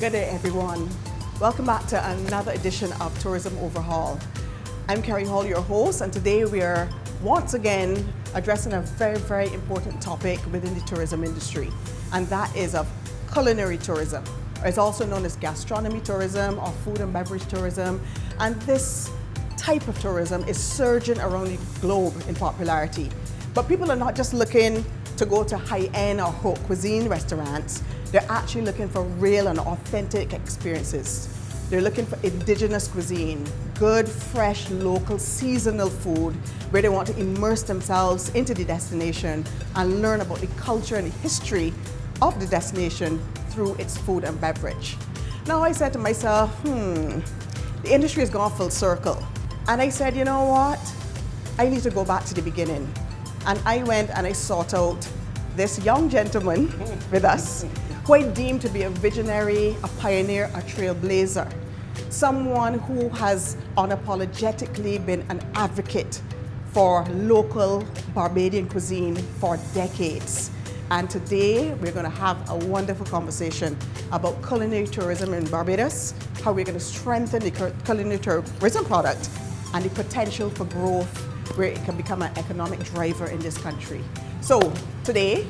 Good day, everyone. Welcome back to another edition of Tourism Overhaul. I'm Carrie Hall, your host, and today we are once again addressing a very, very important topic within the tourism industry, and that is of culinary tourism. It's also known as gastronomy tourism or food and beverage tourism, and this type of tourism is surging around the globe in popularity. But people are not just looking to go to high-end or haute cuisine restaurants. They're actually looking for real and authentic experiences. They're looking for indigenous cuisine, good, fresh, local, seasonal food, where they want to immerse themselves into the destination and learn about the culture and the history of the destination through its food and beverage. Now I said to myself, the industry has gone full circle. And I said, you know what? I need to go back to the beginning. And I went and I sought out this young gentleman with us, who I deem to be a visionary, a pioneer, a trailblazer. Someone who has unapologetically been an advocate for local Barbadian cuisine for decades. And today we're going to have a wonderful conversation about culinary tourism in Barbados, how we're going to strengthen the culinary tourism product and the potential for growth where it can become an economic driver in this country. So today,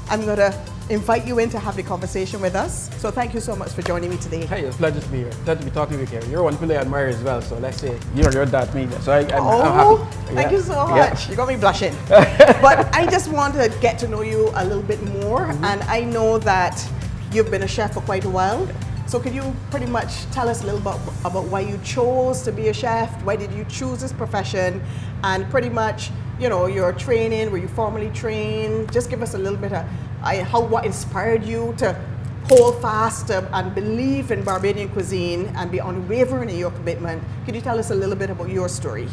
I'm going to invite you in to have the conversation with us. So thank you so much for joining me today. Hey, it's a pleasure to be here. Pleasure to be talking to you, Kerry. You're one people I admire as well, so let's say you're that media. So I'm happy. Thank you so much. You got me blushing. But I just want to get to know you a little bit more, and I know that you've been a chef for quite a while. So could you pretty much tell us a little bit about why you chose to be a chef? Why did you choose this profession? And pretty much, you know, your training, were you formally trained? Just give us a little bit of what inspired you to hold fast and believe in Barbadian cuisine and be unwavering in your commitment. Could you tell us a little bit about your story?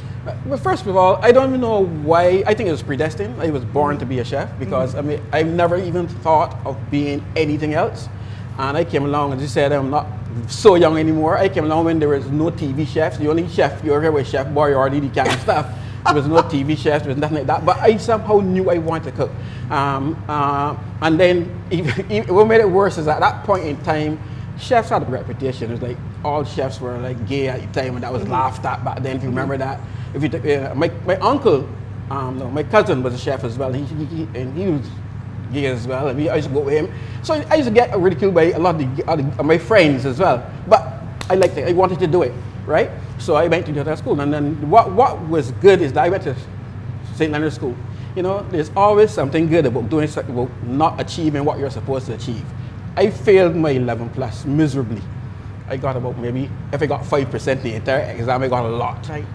Well, first of all, I don't even know why. I think it was predestined. I was born to be a chef because I mean, I've never even thought of being anything else. And I came along, as you said, I'm not so young anymore. I came along when there was no TV chefs. The only chef you ever heard was Chef Boyardee, the kind of stuff. There was no TV chefs, there was nothing like that. But I somehow knew I wanted to cook. And then what made it worse is at that point in time, chefs had a reputation. It was like all chefs were like gay at the time, and that was laughed at back then, if you remember that. If you my uncle, my cousin was a chef as well. He was gay as well, and I used to go with him. So I used to get ridiculed by a lot of my friends as well. But I liked it. I wanted to do it, right? So I went to the hotel school, and then what was good is that I went to St. Leonard's School. You know, there's always something good about doing something, about not achieving what you're supposed to achieve. I failed my 11 plus miserably. I got about maybe, if I got 5% the entire exam, I got a lot. Right.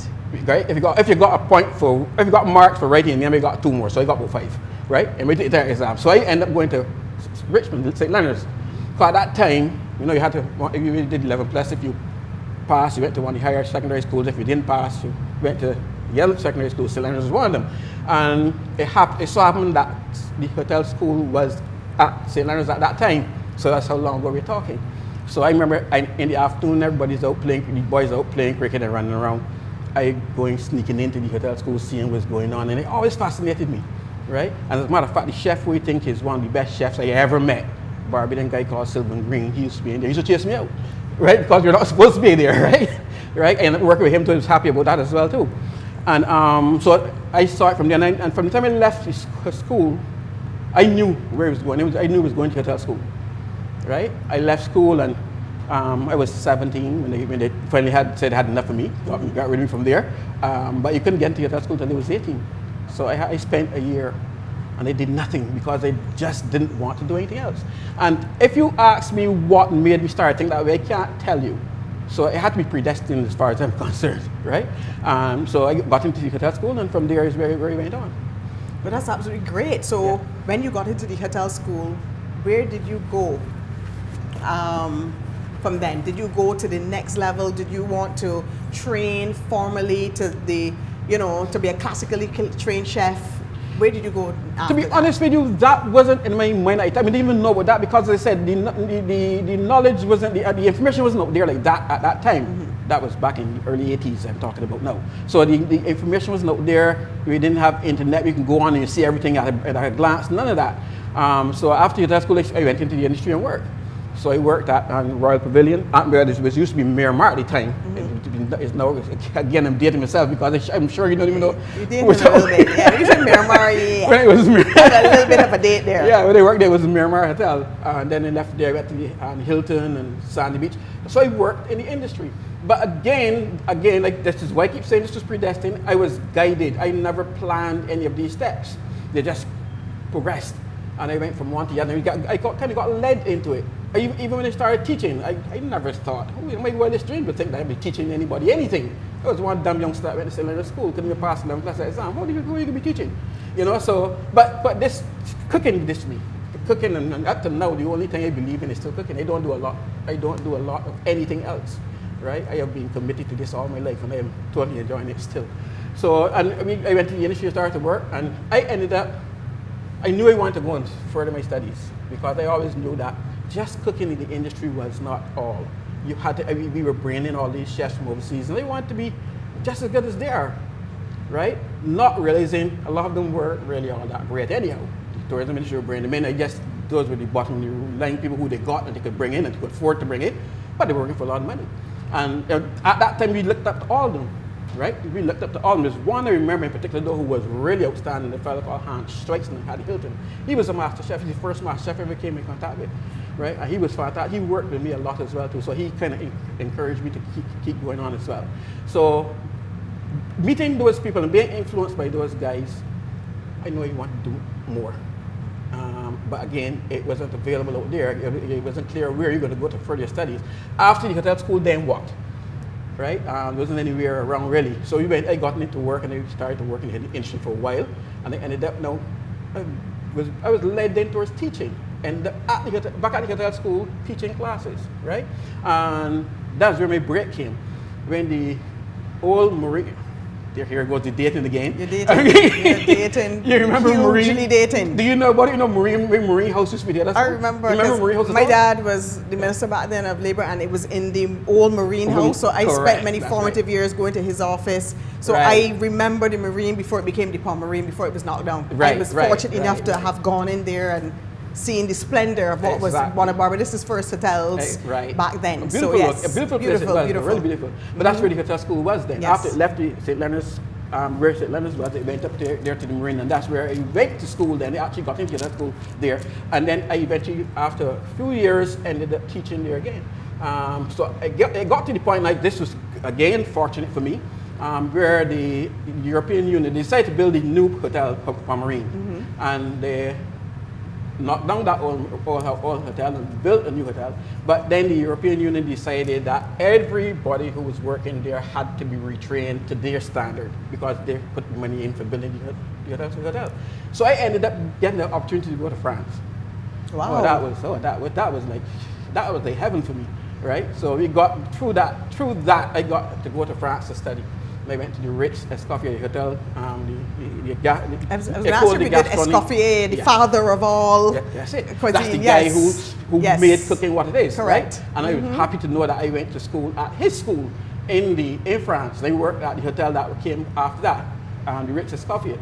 Right? If you got marks for writing, then I got 2 more, so I got about 5. Right? And we did the entire exam. So I ended up going to Richmond, St. Leonard's. Because at that time, you know, you had to, if you did 11 plus, if you passed, you went to one of the higher secondary schools. If you didn't pass, you went to the other secondary school. St. Leonard's was one of them. And it so happened that the hotel school was at St. Leonard's at that time. So that's how long ago we're talking. So I remember in the afternoon, everybody's out playing, the boys out playing cricket and running around. I sneaking into the hotel school, seeing what's going on, and it always fascinated me, right? And as a matter of fact, the chef we think is one of the best chefs I ever met, Barbadian guy called Sylvan Green. He used to be in there. He used to chase me out, right? Because you're not supposed to be there, right? Right? And working with him, too, I was happy about that as well, too. And so I saw it from there, and from the time I left school, I knew where he was going. I knew he was going to hotel school, right? I left school, and I was 17 when they finally said they had enough of me, got rid of me from there. But you couldn't get into hotel school until I was 18. So I spent a year, and I did nothing because I just didn't want to do anything else. And if you ask me what made me start thinking that way, I can't tell you. So it had to be predestined as far as I'm concerned, right? So I got into the hotel school, and from there is where it went on. But that's absolutely great. So when you got into the hotel school, where did you go from then? Did you go to the next level? Did you want to train formally to be a classically trained chef? Where did you go after To be honest with you, that wasn't in my mind at the time. I didn't even know about that because, as I said, the knowledge wasn't, the information wasn't up there like that at that time. That was back in the early 80s I'm talking about now. So the information was not there. We didn't have internet. We can go on and you see everything at a glance, none of that. So after that school, I went into the industry and worked. So I worked at Royal Pavilion, where this was used to be Miramar at the time. It's now, again, I'm dating myself because I'm sure you don't even know. You dated a little bit, yeah. You said Miramar, yeah. When it was Miramar. Had a little bit of a date there. Yeah, when I worked there, it was the Miramar Hotel. And then I left there, went to the Hilton and Sandy Beach. So I worked in the industry. But again, like this is why I keep saying this was predestined. I was guided. I never planned any of these steps. They just progressed. And I went from one to the other. I kind of got led into it. Even when I started teaching, I never thought, my wildest dream would think that I'd be teaching anybody anything. I was one dumb youngster that went to St. Leonard's School, couldn't even pass 11th class exam. Who are you going to be teaching? You know, so, but this cooking this me. Cooking, and up to now, the only thing I believe in is still cooking. I don't do a lot of anything else, right? I have been committed to this all my life, and I am totally enjoying it still. So, and I went to the industry, started to work, and I knew I wanted to go and further my studies because I always knew that just cooking in the industry was not all. You had to, we were bringing in all these chefs from overseas, and they wanted to be just as good as they are, right? Not realizing a lot of them weren't really all that great anyhow. The tourism industry were bringing them in. I guess those were the bottom line people who they got and they could bring in and they could afford to bring in, but they were working for a lot of money. And at that time, we looked up to all of them, right? We looked up to all of them. There's one I remember in particular though who was really outstanding, a fellow called Hans Streichson at the Hilton. He was a master chef. He's the first master chef I ever came in contact with, right? And he was fantastic. He worked with me a lot as well too, so he kind of encouraged me to keep going on as well. So meeting those people and being influenced by those guys, I know I want to do more. But again, it wasn't available out there. It wasn't clear where you're going to go to further studies. After the hotel school, then what? Right? There wasn't anywhere around really. So I got into work and I started to work in the industry for a while. And I ended up I was led then towards teaching. And back at the hotel school, teaching classes, right? And that's where my break came. When the old Marine, here goes the dating again. You're dating. You're dating. You remember Marine? Dating. Do you know about it? You know Marine House used to be there? I remember. Marine House? My dad was the minister back then of labor, and it was in the old Marine House. So I spent many formative years going to his office. So I remember the Marine before it became the Palm Marine, before it was knocked down. I was fortunate enough to have gone in there and seeing the splendor of what was one of Barbados' first hotels back then. Beautiful, so yes, a beautiful place it was, really beautiful. But that's where the hotel school was then. Yes. After it left the St. Leonard's, where St. Leonard's was, it went up there to the Marine, and that's where I went to school then. I actually got into that school there. And then I eventually, after a few years, ended up teaching there again. So I got to the point, like this was, again, fortunate for me, where the European Union decided to build a new hotel, Palm Marine. And they knocked down that old hotel and built a new hotel. But then the European Union decided that everybody who was working there had to be retrained to their standard because they put money in for building the hotel. So I ended up getting the opportunity to go to France. Wow. That was like heaven for me, right? So we got through that I got to go to France to study. I went to the Ritz Escoffier Hotel. I was going to ask you, we did Escoffier, the father of all that's it. cuisine. That's the guy who made cooking what it is. Correct. Right? And I was happy to know that I went to school at his school in France. They worked at the hotel that came after that, the Ritz Escoffier.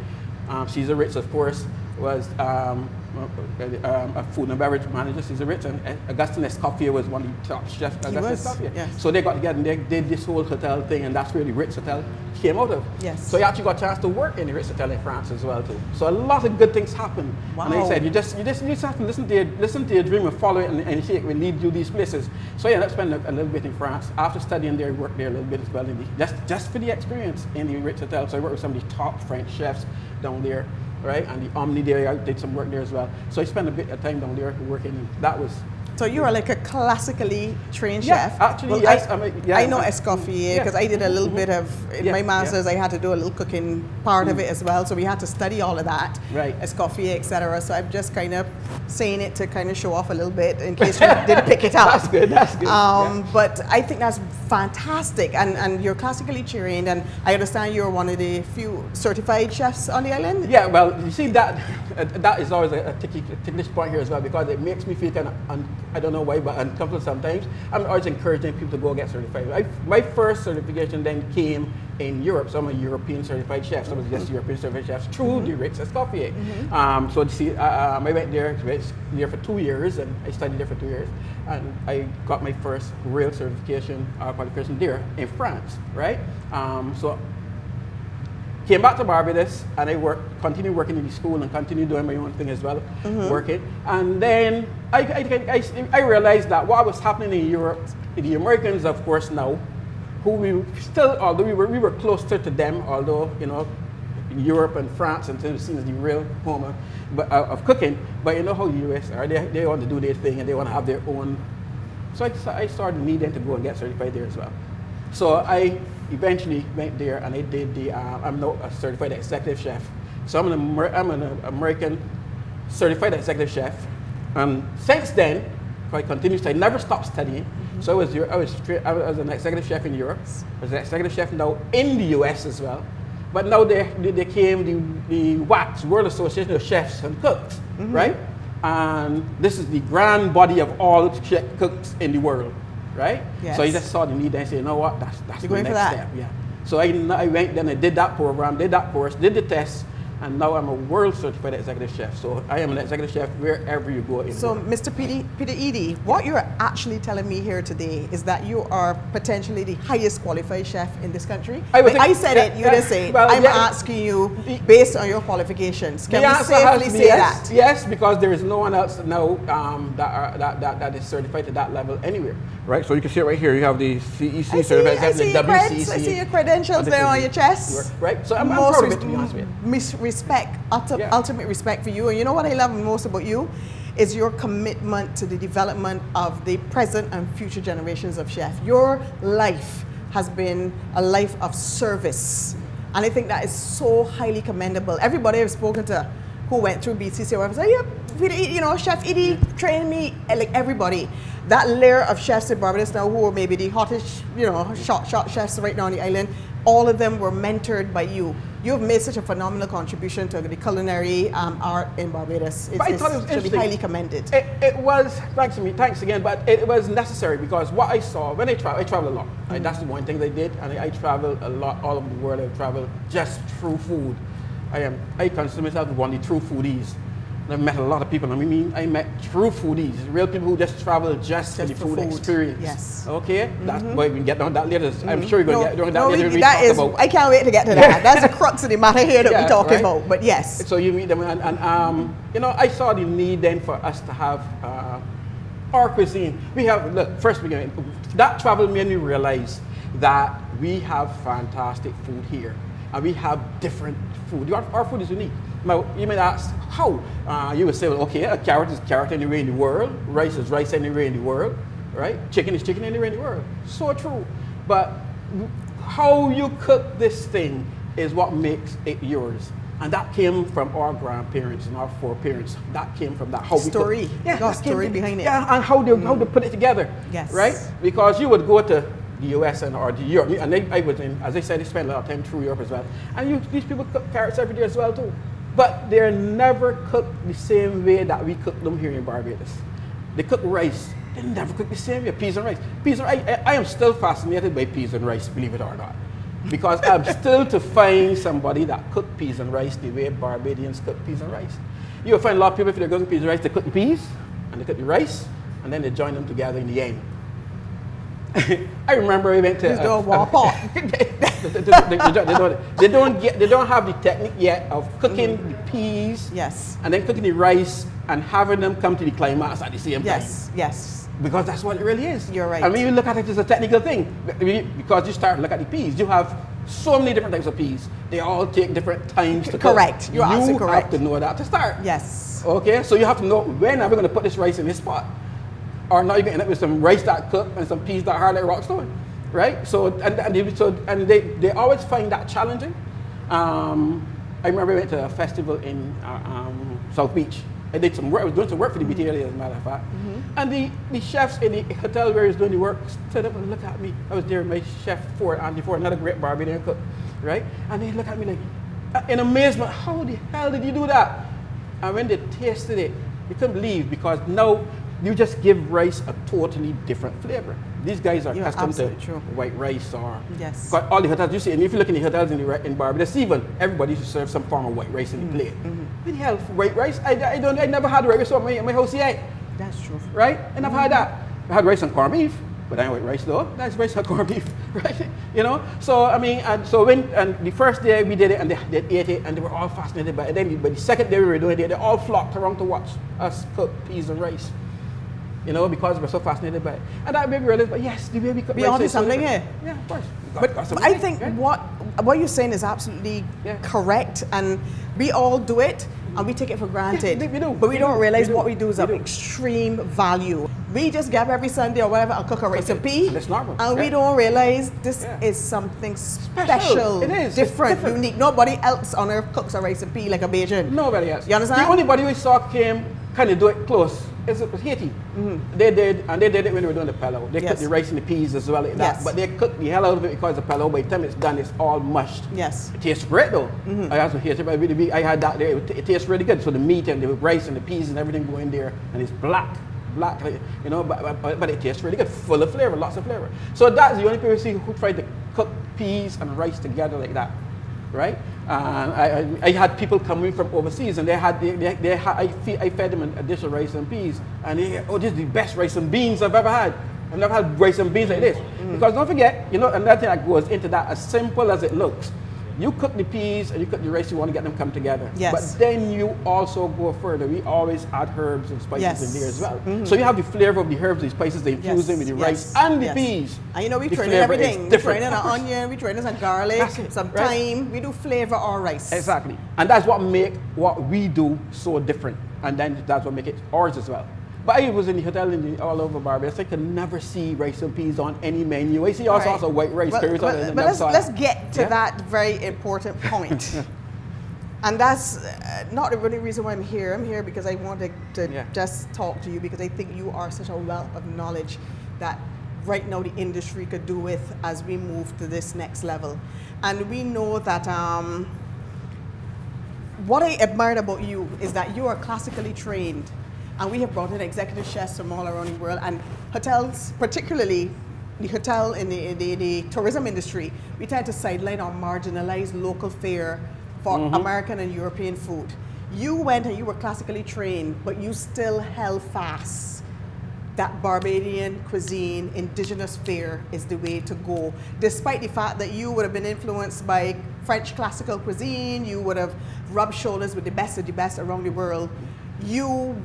Caesar Ritz, of course, was a food and beverage manager, Caesar Ritz, and Augustin Escoffier was one of the top chefs. Yes. So they got together and they did this whole hotel thing, and that's where the Ritz Hotel came out of. Yes. So you actually got a chance to work in the Ritz Hotel in France as well too. So a lot of good things happen. Wow. And like I said, you just have to listen to your dream and follow it, and it will lead you these places. So yeah, I spent a little bit in France. After studying there, I worked there a little bit as well, just for the experience in the Ritz Hotel. So I worked with some of the top French chefs down there. Right, and the Omni there, I did some work there as well. So I spent a bit of time down there working, and that was. So you are like a classically trained chef? Actually, yes. I know Escoffier because I did a little bit of, in my master's, I had to do a little cooking part of it as well. So we had to study all of that, Escoffier, etc. So I'm just kind of saying it to kind of show off a little bit in case you didn't pick it up. That's good. But I think that's fantastic. And you're classically trained, and I understand you're one of the few certified chefs on the island? Yeah, well, you see that, that is always a ticklish point here as well, because it makes me feel kind of, I don't know why, but uncomfortable sometimes. I'm always encouraging people to go get certified. My first certification then came in Europe, so I'm a European certified chef. So I was just European certified chef through the Ritz Escoffier. So you see, I went there for 2 years, and I studied there for 2 years, and I got my first real certification qualification there in France, right? So came back to Barbados, and I continued working in the school and continued doing my own thing as well, working. And then I realized that what was happening in Europe, the Americans, of course, now, who we still, although we were closer to them, although, you know, Europe and France and things seen as the real home of cooking, but you know how the US are, they want to do their thing and they want to have their own. So I started needing to go and get certified there as well. So I eventually went there and I did I'm now a certified executive chef. So I'm an American certified executive chef. And since then, I continued to, I never stopped studying. So I was an executive chef in Europe. I was an executive chef now in the US as well. But now they came the WACS, World Association of Chefs and Cooks, right? And this is the grand body of all cooks in the world, right? Yes. So I just saw the need and said, you know what, that's the next step. Yeah. So I went then, I did that program, did that course, did the test, and now I'm a world certified executive chef. So I am an executive chef wherever you go. So Mr. Peter Edey, what you're actually telling me here today is that you are potentially the highest qualified chef in this country. I said it, you didn't say it. Well, I'm asking you based on your qualifications. Can we safely say that? Yes, because there is no one else now that is certified to that level anywhere. Right, so you can see it right here. You have the CEC certified, the WCC. I see your credentials there on your chest. Right, so I'm proud of it, to be honest with you. Respect, ultimate respect for you. And you know what I love most about you is your commitment to the development of the present and future generations of chefs. Your life has been a life of service. And I think that is so highly commendable. Everybody I've spoken to who went through BCC or whatever, you know, Chef Edey trained me, like everybody. That layer of chefs in Barbados now who are maybe the hottest, you know, shot chefs right now on the island, all of them were mentored by you. You've made such a phenomenal contribution to the culinary art in Barbados. It should be highly commended. It was, thanks again, but it was necessary because what I saw, when I travel a lot. That's the one thing I did, and I travel a lot all over the world. I travel just through food. I consider myself one of the true foodies. I've met a lot of people. I met true foodies, real people who just travel just for the food experience. Yes. Okay? That's why we can get on that later. I'm sure you're going to get on that later. I can't wait to get to that. That's the crux of the matter here that we're talking about. But yes. So you meet them, and you know, I saw the need then for us to have our cuisine. We have, look, first beginning, that travel made me realize that we have fantastic food here. And we have different food. Our food is unique. Now, you may ask, how? You would say, well, okay, a carrot is carrot anywhere in the world. Rice is rice anywhere in the world, right? Chicken is chicken anywhere in the world. So true. But how you cook this thing is what makes it yours. And that came from our grandparents and our foreparents. That came from that. How story. We cook. Yeah, got story behind it. Yeah, and how they put it together. Yes. Right? Because you would go to the US or the Europe, and I was in, as I said, I spent a lot of time through Europe as well. And these people cook carrots every day as well too. But they're never cooked the same way that we cook them here in Barbados. They cook rice. They never cook the same way. Peas and rice. I am still fascinated by peas and rice, believe it or not. Because I'm still to find somebody that cook peas and rice the way Barbadians cook peas and rice. You'll find a lot of people, if they're cooking peas and rice, they cook the peas, and they cook the rice, and then they join them together in the end. I remember we went to they don't have the technique yet of cooking the peas, and then cooking the rice and having them come to the climax at the same time. Yes. Because that's what it really is. You're right. I mean, you look at it as a technical thing because you start to look at the peas. You have so many different types of peas. They all take different times to cook. Correct. You're absolutely correct. You have to know that to start. Yes. Okay, so you have to know when are we going to put this rice in this pot. Or now you're going to end up with some rice that cooked and some peas that are hard like rockstone, right? So they always find that challenging. I remember we went to a festival in South Beach. I did some work. I was doing some work for the BT area, as a matter of fact. And the chefs in the hotel where I was doing the work stood up and looked at me. I was there with my chef Andy Ford, another great Barbadian cook, right? And they looked at me like in amazement. How the hell did you do that? And when they tasted it, you couldn't believe, because now you just give rice a totally different flavor. These guys are accustomed to white rice, or yes. all the hotels you see, and if you look in the hotels in Barbados, even everybody used to serve some form of white rice in the plate. What the hell, white rice? I never had white rice at my house yet. That's true. Right? I never had that. I had rice and corned beef, but I ain't white rice though. That's rice and corned beef, right? You know. So I mean, and the first day we did it, and they ate it, and they were all fascinated by it. Then, but the second day we were doing it, they all flocked around to watch us cook peas and rice. You know, because we're so fascinated by it. And that made me realize, but yes, the way we cook rice. Be onto something here. Yeah, of course. But I think what you're saying is absolutely correct, and we all do it, and we take it for granted. Yeah, we do. But we don't realize what we do is of extreme value. We just grab every Sunday or whatever and cook a recipe, that's normal. And we don't realize this is something special. It is. Different, unique. Nobody else on earth cooks a recipe like a Bajan. Nobody else. You understand? The only body we saw came kind of do it close. It was Haiti. They did it when they were doing the pilau. They cooked the rice and the peas as well, like that. But they cooked the hell out of it, because the pilau, by the time it's done, it's all mushed. Yes. It tastes great though. I also hate it, but I had that there. It tastes really good. So the meat and the rice and the peas and everything go in there, and it's black, you know. But it tastes really good, full of flavor, lots of flavor. So that's the only people see who tried to cook peas and rice together like that, right? I had people coming from overseas, and I fed them a dish of rice and peas, and they, this is the best rice and beans I've ever had. I've never had rice and beans like this. Because don't forget, you know, another thing that goes into that, as simple as it looks, you cook the peas and you cook the rice, you want to get them come together. Yes. But then you also go further. We always add herbs and spices in there as well. So you have the flavor of the herbs, the spices, they infuse them with the rice and the peas. And you know, we The train in flavor everything. is We train different. in an onion, we train in some garlic, some thyme. We do flavor our rice. Exactly. And that's what make what we do so different. And then that's what make it ours as well. But I was in the hotel all over Barbados. I could never see rice and peas on any menu. I see all sorts of white rice. But let's get to that very important point. And that's not the really reason why I'm here. I'm here because I wanted to just talk to you, because I think you are such a wealth of knowledge that right now the industry could do with as we move to this next level. And we know that what I admired about you is that you are classically trained. And we have brought in executive chefs from all around the world, and hotels, particularly the hotel in the tourism industry, we tend to sideline or marginalize local fare for American and European food. You went and you were classically trained, but you still held fast that Barbadian cuisine, indigenous fare is the way to go, despite the fact that you would have been influenced by French classical cuisine, you would have rubbed shoulders with the best of the best around the world. You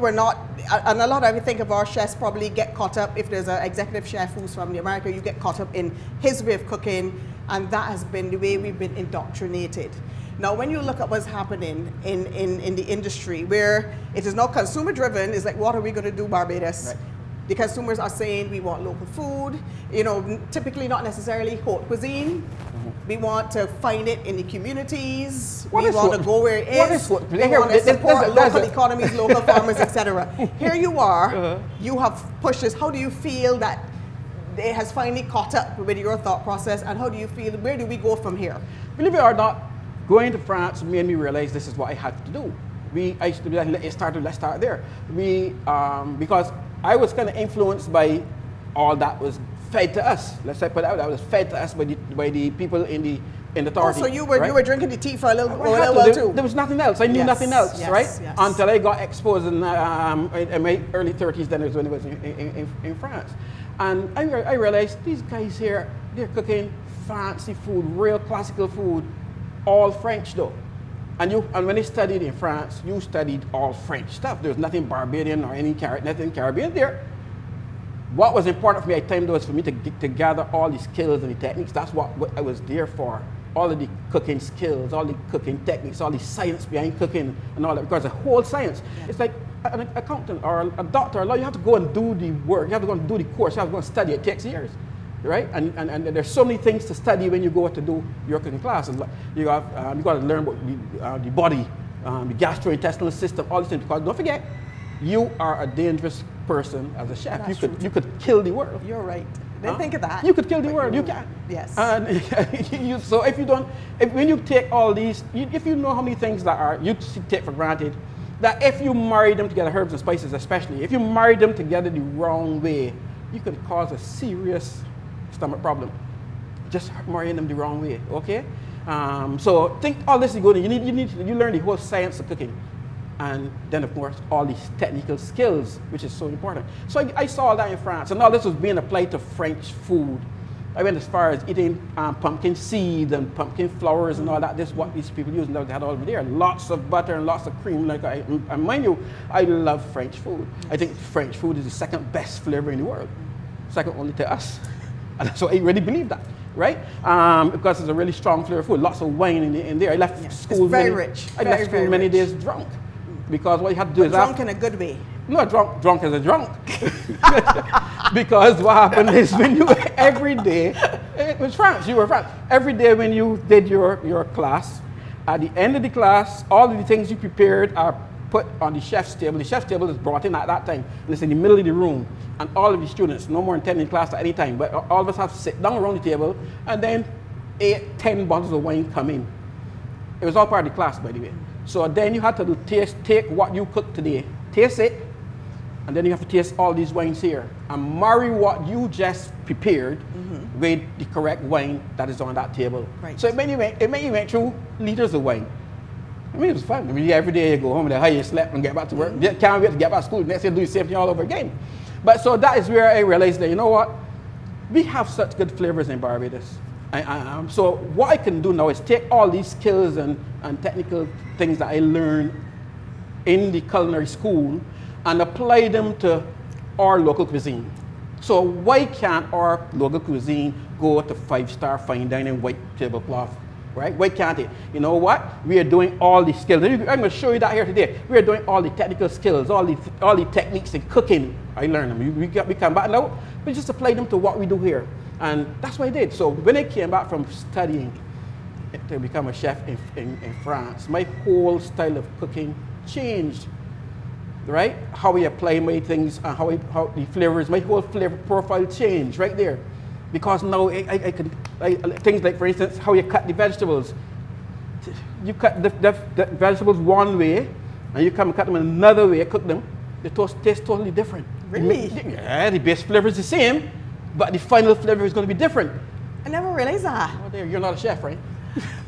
were not, and a lot of, I think of our chefs probably get caught up, if there's an executive chef who's from America, you get caught up in his way of cooking, and that has been the way we've been indoctrinated. Now, when you look at what's happening in the industry, where it is now consumer driven, it's like, what are we going to do, Barbados? Right. The consumers are saying we want local food, you know, typically not necessarily haute cuisine. We want to find it in the communities. We want to go where it is. We want to support local economies, local farmers, etc. Here you are. You have pushed this. How do you feel that it has finally caught up with your thought process? And how do you feel? Where do we go from here? Believe it or not, going to France made me realize this is what I had to do. Let's start there. Because I was kind of influenced by all that was fed to us. Let's say put out that was fed to us by the people in the authority. So you were drinking the tea for a little while too. There was nothing else. I knew nothing else, right? Yes. Until I got exposed in my early 30s. Then it was when I was in France, and I realized these guys here, they're cooking fancy food, real classical food, all French though. And when I studied in France, you studied all French stuff. There was nothing Barbadian or nothing Caribbean there. What was important for me at the time was for me to gather all the skills and the techniques. That's what I was there for. All of the cooking skills, all the cooking techniques, all the science behind cooking and all that, because the whole science, it's like an accountant or a doctor or a lawyer, you have to go and do the work, you have to go and do the course, you have to go and study, it takes years, right? And there's so many things to study when you go to do your cooking class. And you got to learn about the body, the gastrointestinal system, all these things, because don't forget, you are a dangerous person as a chef. You could kill the world. You're right. Didn't think of that. You could kill the world. You can. Yes. And so when you take all these, if you know how many things that are, you take for granted that if you marry them together, herbs and spices especially, if you marry them together the wrong way, you could cause a serious stomach problem. Just marrying them the wrong way, okay? So think all this is good. You learn the whole science of cooking. And then, of course, all these technical skills, which is so important. So I saw that in France, and all this was being applied to French food. I went as far as eating pumpkin seeds and pumpkin flowers and all that. This is what these people use, and they had all over there. Lots of butter and lots of cream. And mind you, I love French food. I think French food is the second best flavor in the world, second only to us. And so I really believe that, right? Because it's a really strong flavor of food. Lots of wine in there. I left school it's very rich. I left school many days drunk. Because what you have to do is drunk in a good way. No, drunk as a drunk. Because what happened is when you every day, it was France. You were France. Every day when you did your class, at the end of the class, all of the things you prepared are put on the chef's table. The chef's table is brought in at that time, and it's in the middle of the room. And all of the students, no more than 10 in class at any time, but all of us have to sit down around the table, and then 8, 10 bottles of wine come in. It was all part of the class, by the way. So then you had to take what you cooked today, taste it, and then you have to taste all these wines here and marry what you just prepared with the correct wine that is on that table. Right. So it made you went through liters of wine. I mean, it was fun. I mean, every day you go home and how you slept and get back to work. Can't wait to get back to school. Next day do the same thing all over again. But so that is where I realized that, you know what? We have such good flavors in Barbados. So what I can do now is take all these skills and technical things that I learned in the culinary school and apply them to our local cuisine. So why can't our local cuisine go to 5-star fine dining white tablecloth, right? Why can't it? You know what? We are doing all these skills. I'm going to show you that here today. We are doing all the technical skills, all the techniques in cooking. I learned them. We come back now, we just apply them to what we do here. And that's what I did. So when I came back from studying to become a chef in France, my whole style of cooking changed, right? How we apply my things and how the flavors, my whole flavor profile changed right there. Because now I could, things like, for instance, how you cut the vegetables. You cut the vegetables one way, and you come and cut them another way, cook them. They taste totally different. Really? Yeah, the base flavor is the same, but the final flavor is going to be different. I never realized that. Oh, there, you're not a chef, right?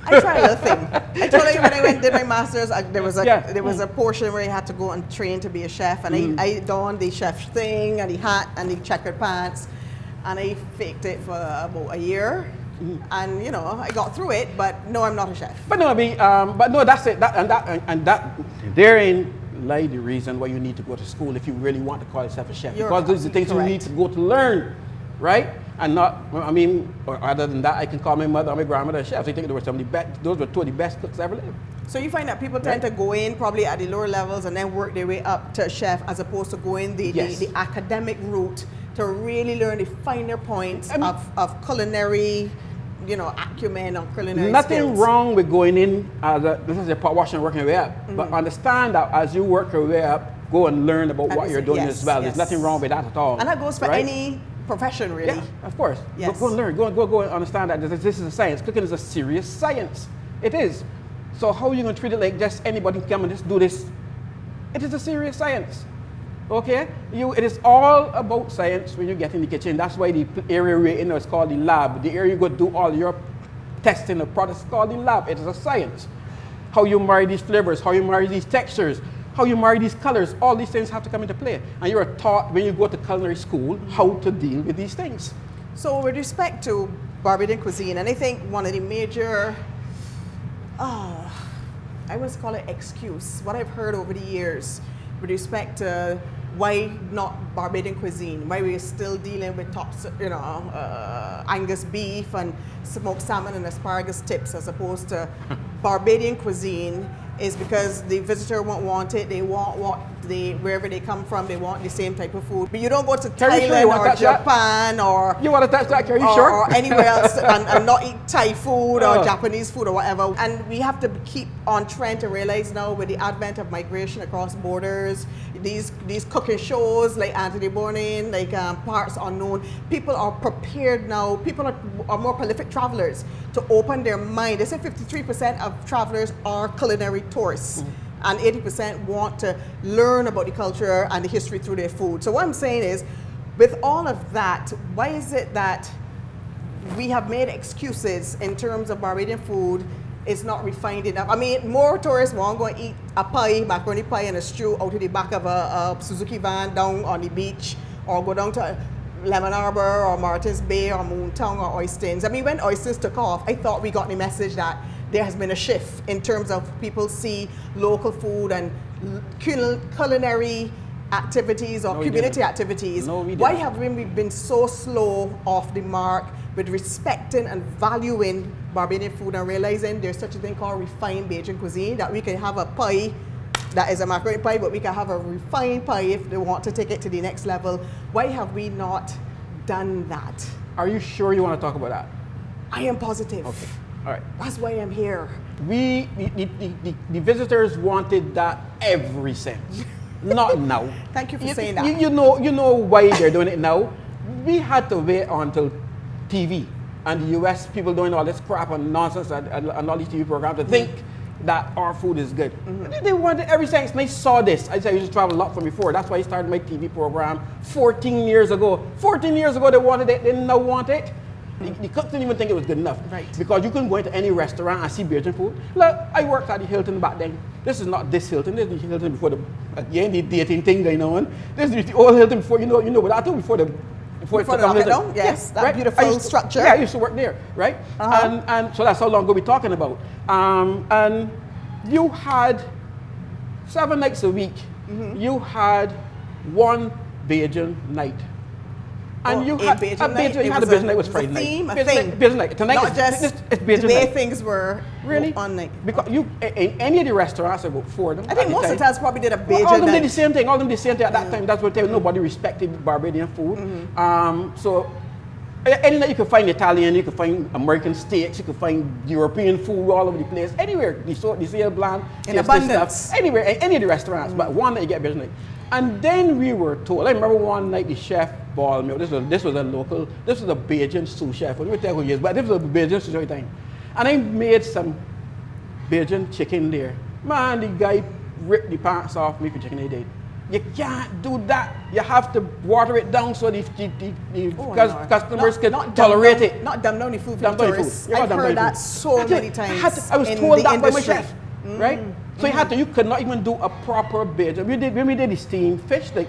I tried a little thing. I told you when I did my master's, there was a portion where I had to go and train to be a chef, and I donned the chef's thing and the hat and the checkered pants, and I faked it for about a year. And you know, I got through it, but no, I'm not a chef. But no, that's it. That therein lie the reason why you need to go to school if you really want to call yourself a chef. Because those are the things you need to go to learn, right? And not, I mean, or other than that, I can call my mother or my grandmother chefs. I think they were some of the best, those were two of the best cooks ever lived. So you find that people tend to go in probably at the lower levels and then work their way up to a chef, as opposed to going the academic route to really learn the finer points of culinary, you know, acumen or culinary Nothing skills. wrong with going in as this is a pot washer and working your way up. But understand that as you work your way up, go and learn about what you're doing as well. There's nothing wrong with that at all. And that goes for any profession, really. Yeah, of course. Yes. Go and learn. Go and understand that this is a science. Cooking is a serious science. It is. So how are you going to treat it like just anybody can come and just do this? It is a serious science. Okay? It is all about science when you get in the kitchen. That's why the area we're in is called the lab. The area you go to do all your testing of products is called the lab. It is a science. How you marry these flavors, how you marry these textures, how you marry these colors, all these things have to come into play. And you are taught when you go to culinary school how to deal with these things. So with respect to Barbadian cuisine, and I think one of the major, I would call it excuse, what I've heard over the years with respect to why not Barbadian cuisine, why we're still dealing with Angus beef and smoked salmon and asparagus tips as opposed to Barbadian cuisine, is because the visitor won't want it. They want what wherever they come from, they want the same type of food. But you don't go to Carrie, sure Thailand or Japan or you want to touch that? Are you sure? Or anywhere else and not eat Thai food or Japanese food or whatever. And we have to keep on trend to realize now with the advent of migration across borders, these cooking shows like Anthony Bourdain, like Parts Unknown, people are prepared now. People are more prolific travelers to open their mind. They say 53% of travelers are culinary tourists. And 80% want to learn about the culture and the history through their food. So what I'm saying is, with all of that, why is it that we have made excuses in terms of Barbadian food is not refined enough? I mean, more tourists want to go and eat a pie, macaroni pie and a stew out of the back of a Suzuki van down on the beach, or go down to Lemon Arbor or Martins Bay or Moontongue or Oystins. I mean, when oysters took off, I thought we got the message that there has been a shift in terms of people see local food and culinary activities or community activities. No, we didn't. Why have we been so slow off the mark with respecting and valuing Barbadian food and realizing there's such a thing called refined Bajan cuisine, that we can have a pie that is a macaroni pie, but we can have a refined pie if they want to take it to the next level? Why have we not done that? Are you sure you want to talk about that? I am positive. Okay. All right. That's why I'm here. The visitors wanted that every sense. Not now. Thank you for saying that. You know why they're doing it now? We had to wait until TV and the US people doing all this crap and nonsense and all these TV programs to think that our food is good. They wanted every sense. And I saw this. I used to travel a lot from before. That's why I started my TV program 14 years ago. 14 years ago they wanted it, they now want it. The cooks didn't even think it was good enough. Right. Because you couldn't go into any restaurant and see Bajan food. Look, I worked at the Hilton back then. This is not this Hilton. This is the Hilton before the dating thing going on. This is the old Hilton before, you know, but I think before the knockdown, yes, that right? beautiful structure. Yeah, I used to work there, right? And so that's how long ago we're talking about. And you had 7 nights a week. You had one Bajan night. And you had a Bajan night was Friday night. A theme. Bajan night. Tonight not just it's Bajan the way night. things were Really? on night. Because you in any of the restaurants, about 4 of them. I think most hotels probably did a Bajan all of them night. did the same thing. All of them did the same thing at that time. That's what nobody respected Barbadian food. So any night you could find Italian, you could find American steaks, you could find European food all over the place. Anywhere, the sale bland, in abundance. Stuff, anywhere, any of the restaurants. But one night you get Bajan night. And then we were told, I remember one night the chef balled me. This was a local, this was a Bajan sous chef. I don't tell who he is, but this was a Bajan sous chef time. And I made some Bajan chicken there. Man, the guy ripped the pants off me for chicken he did. You can't do that. You have to water it down so the customers can tolerate it. Not dumb down the food for the tourists. I've heard that so many times. I was told that by my industry. chef, right? So you could not even do a proper Bajan. When we did the steamed fish, like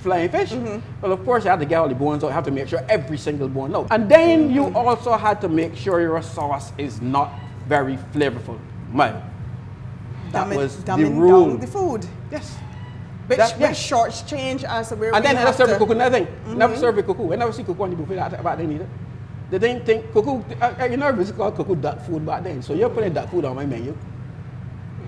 flying fish, well, of course you had to get all the bones out. You have to make sure every single bone out. And then you also had to make sure your sauce is not very flavorful. Man, that was the rule. Down the food. Yes. Which shortchange us where and we then have never serve to... cuckoo, nothing. Never serve with cuckoo. I never see cuckoo on the buffet back then either. They didn't think cuckoo, you know, it's called cuckoo duck food back then. So you're putting duck food on my menu.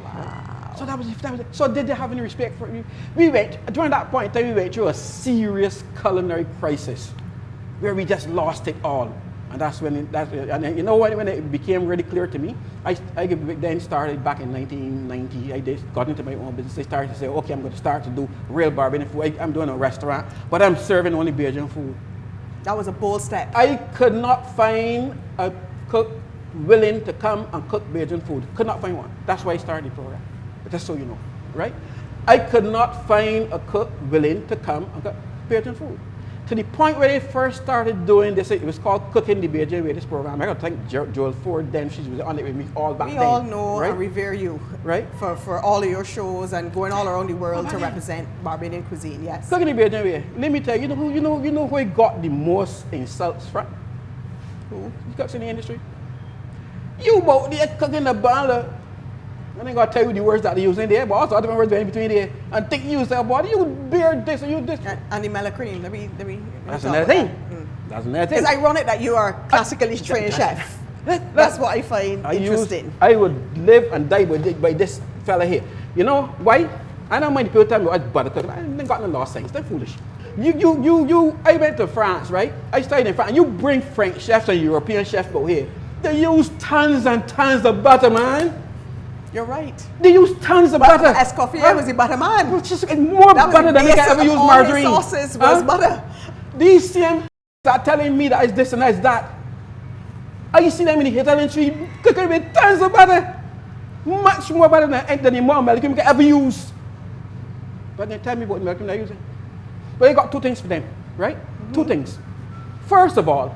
Wow. So that was it. So did they have any respect for you? We went, during that point, we went through a serious culinary crisis where we just lost it all. And that's when, and you know what, when it became really clear to me, I then started back in 1990, I just got into my own business. I started to say, okay, I'm going to start to do real Barbadian food. I'm doing a restaurant, but I'm serving only Bajan food. That was a bold step. I could not find a cook willing to come and cook Bajan food. Could not find one. That's why I started the program, just so you know, right? I could not find a cook willing to come and cook Bajan food. To the point where they first started doing this, it was called Cooking the Bajan Way, this program. I got to thank Joel Ford then, she was on it with me all back then. We all know right? and revere you right? for all of your shows and going all around the world to represent Barbadian cuisine, yes. Cooking the Bajan Way. Let me tell you, you know who got the most insults from? Who? The cooks in the industry. You about there cooking the bala. I ain't gonna tell you the words that they use in there, but also other words in between there. And think you yourself, boy, you bear this or you this. And the mellow cream, let me That's another thing. That's another thing. It's ironic that you are a classically trained chef. That's what I find interesting. I would live and die by this fella here. You know why? I don't mind people tell me, oh, it's butter cooking. I ain't got no lost sense. They're foolish. I went to France, right? I studied in France. You bring French chefs and European chefs over here. They use tons and tons of butter, man. You're right. They use tons of butter. Escoffier was the butter man. It's just more butter than they can ever use margarine. All his sauces was butter. These same are telling me that it's this and that's that. I see them in the Italian street cooking with tons of butter. Much more butter than the more American can ever use. But they tell me what American they're using. But they got two things for them, right? Two things. First of all,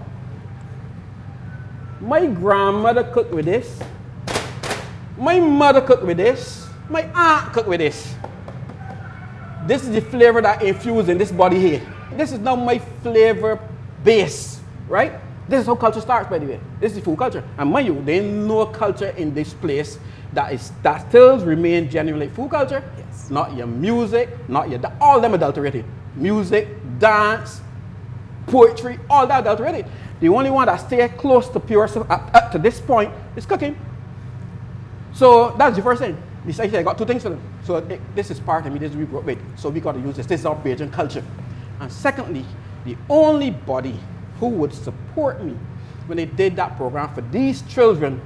my grandmother cooked with this. My mother cooked with this. My aunt cooked with this. This is the flavor that infused in this body here. This is now my flavor base, right? This is how culture starts, by the way. This is food culture. And mind you, there ain't no culture in this place that still remain genuinely food culture. Yes. Not your music, not your all of them adulterated. Music, dance, poetry, all that adulterated. The only one that stay close to pure up to this point is cooking. So that's the first thing. I got two things for them. So this is part of me, this is we brought with. So we got to use this. This is our Bajan culture. And secondly, the only body who would support me when they did that program for these children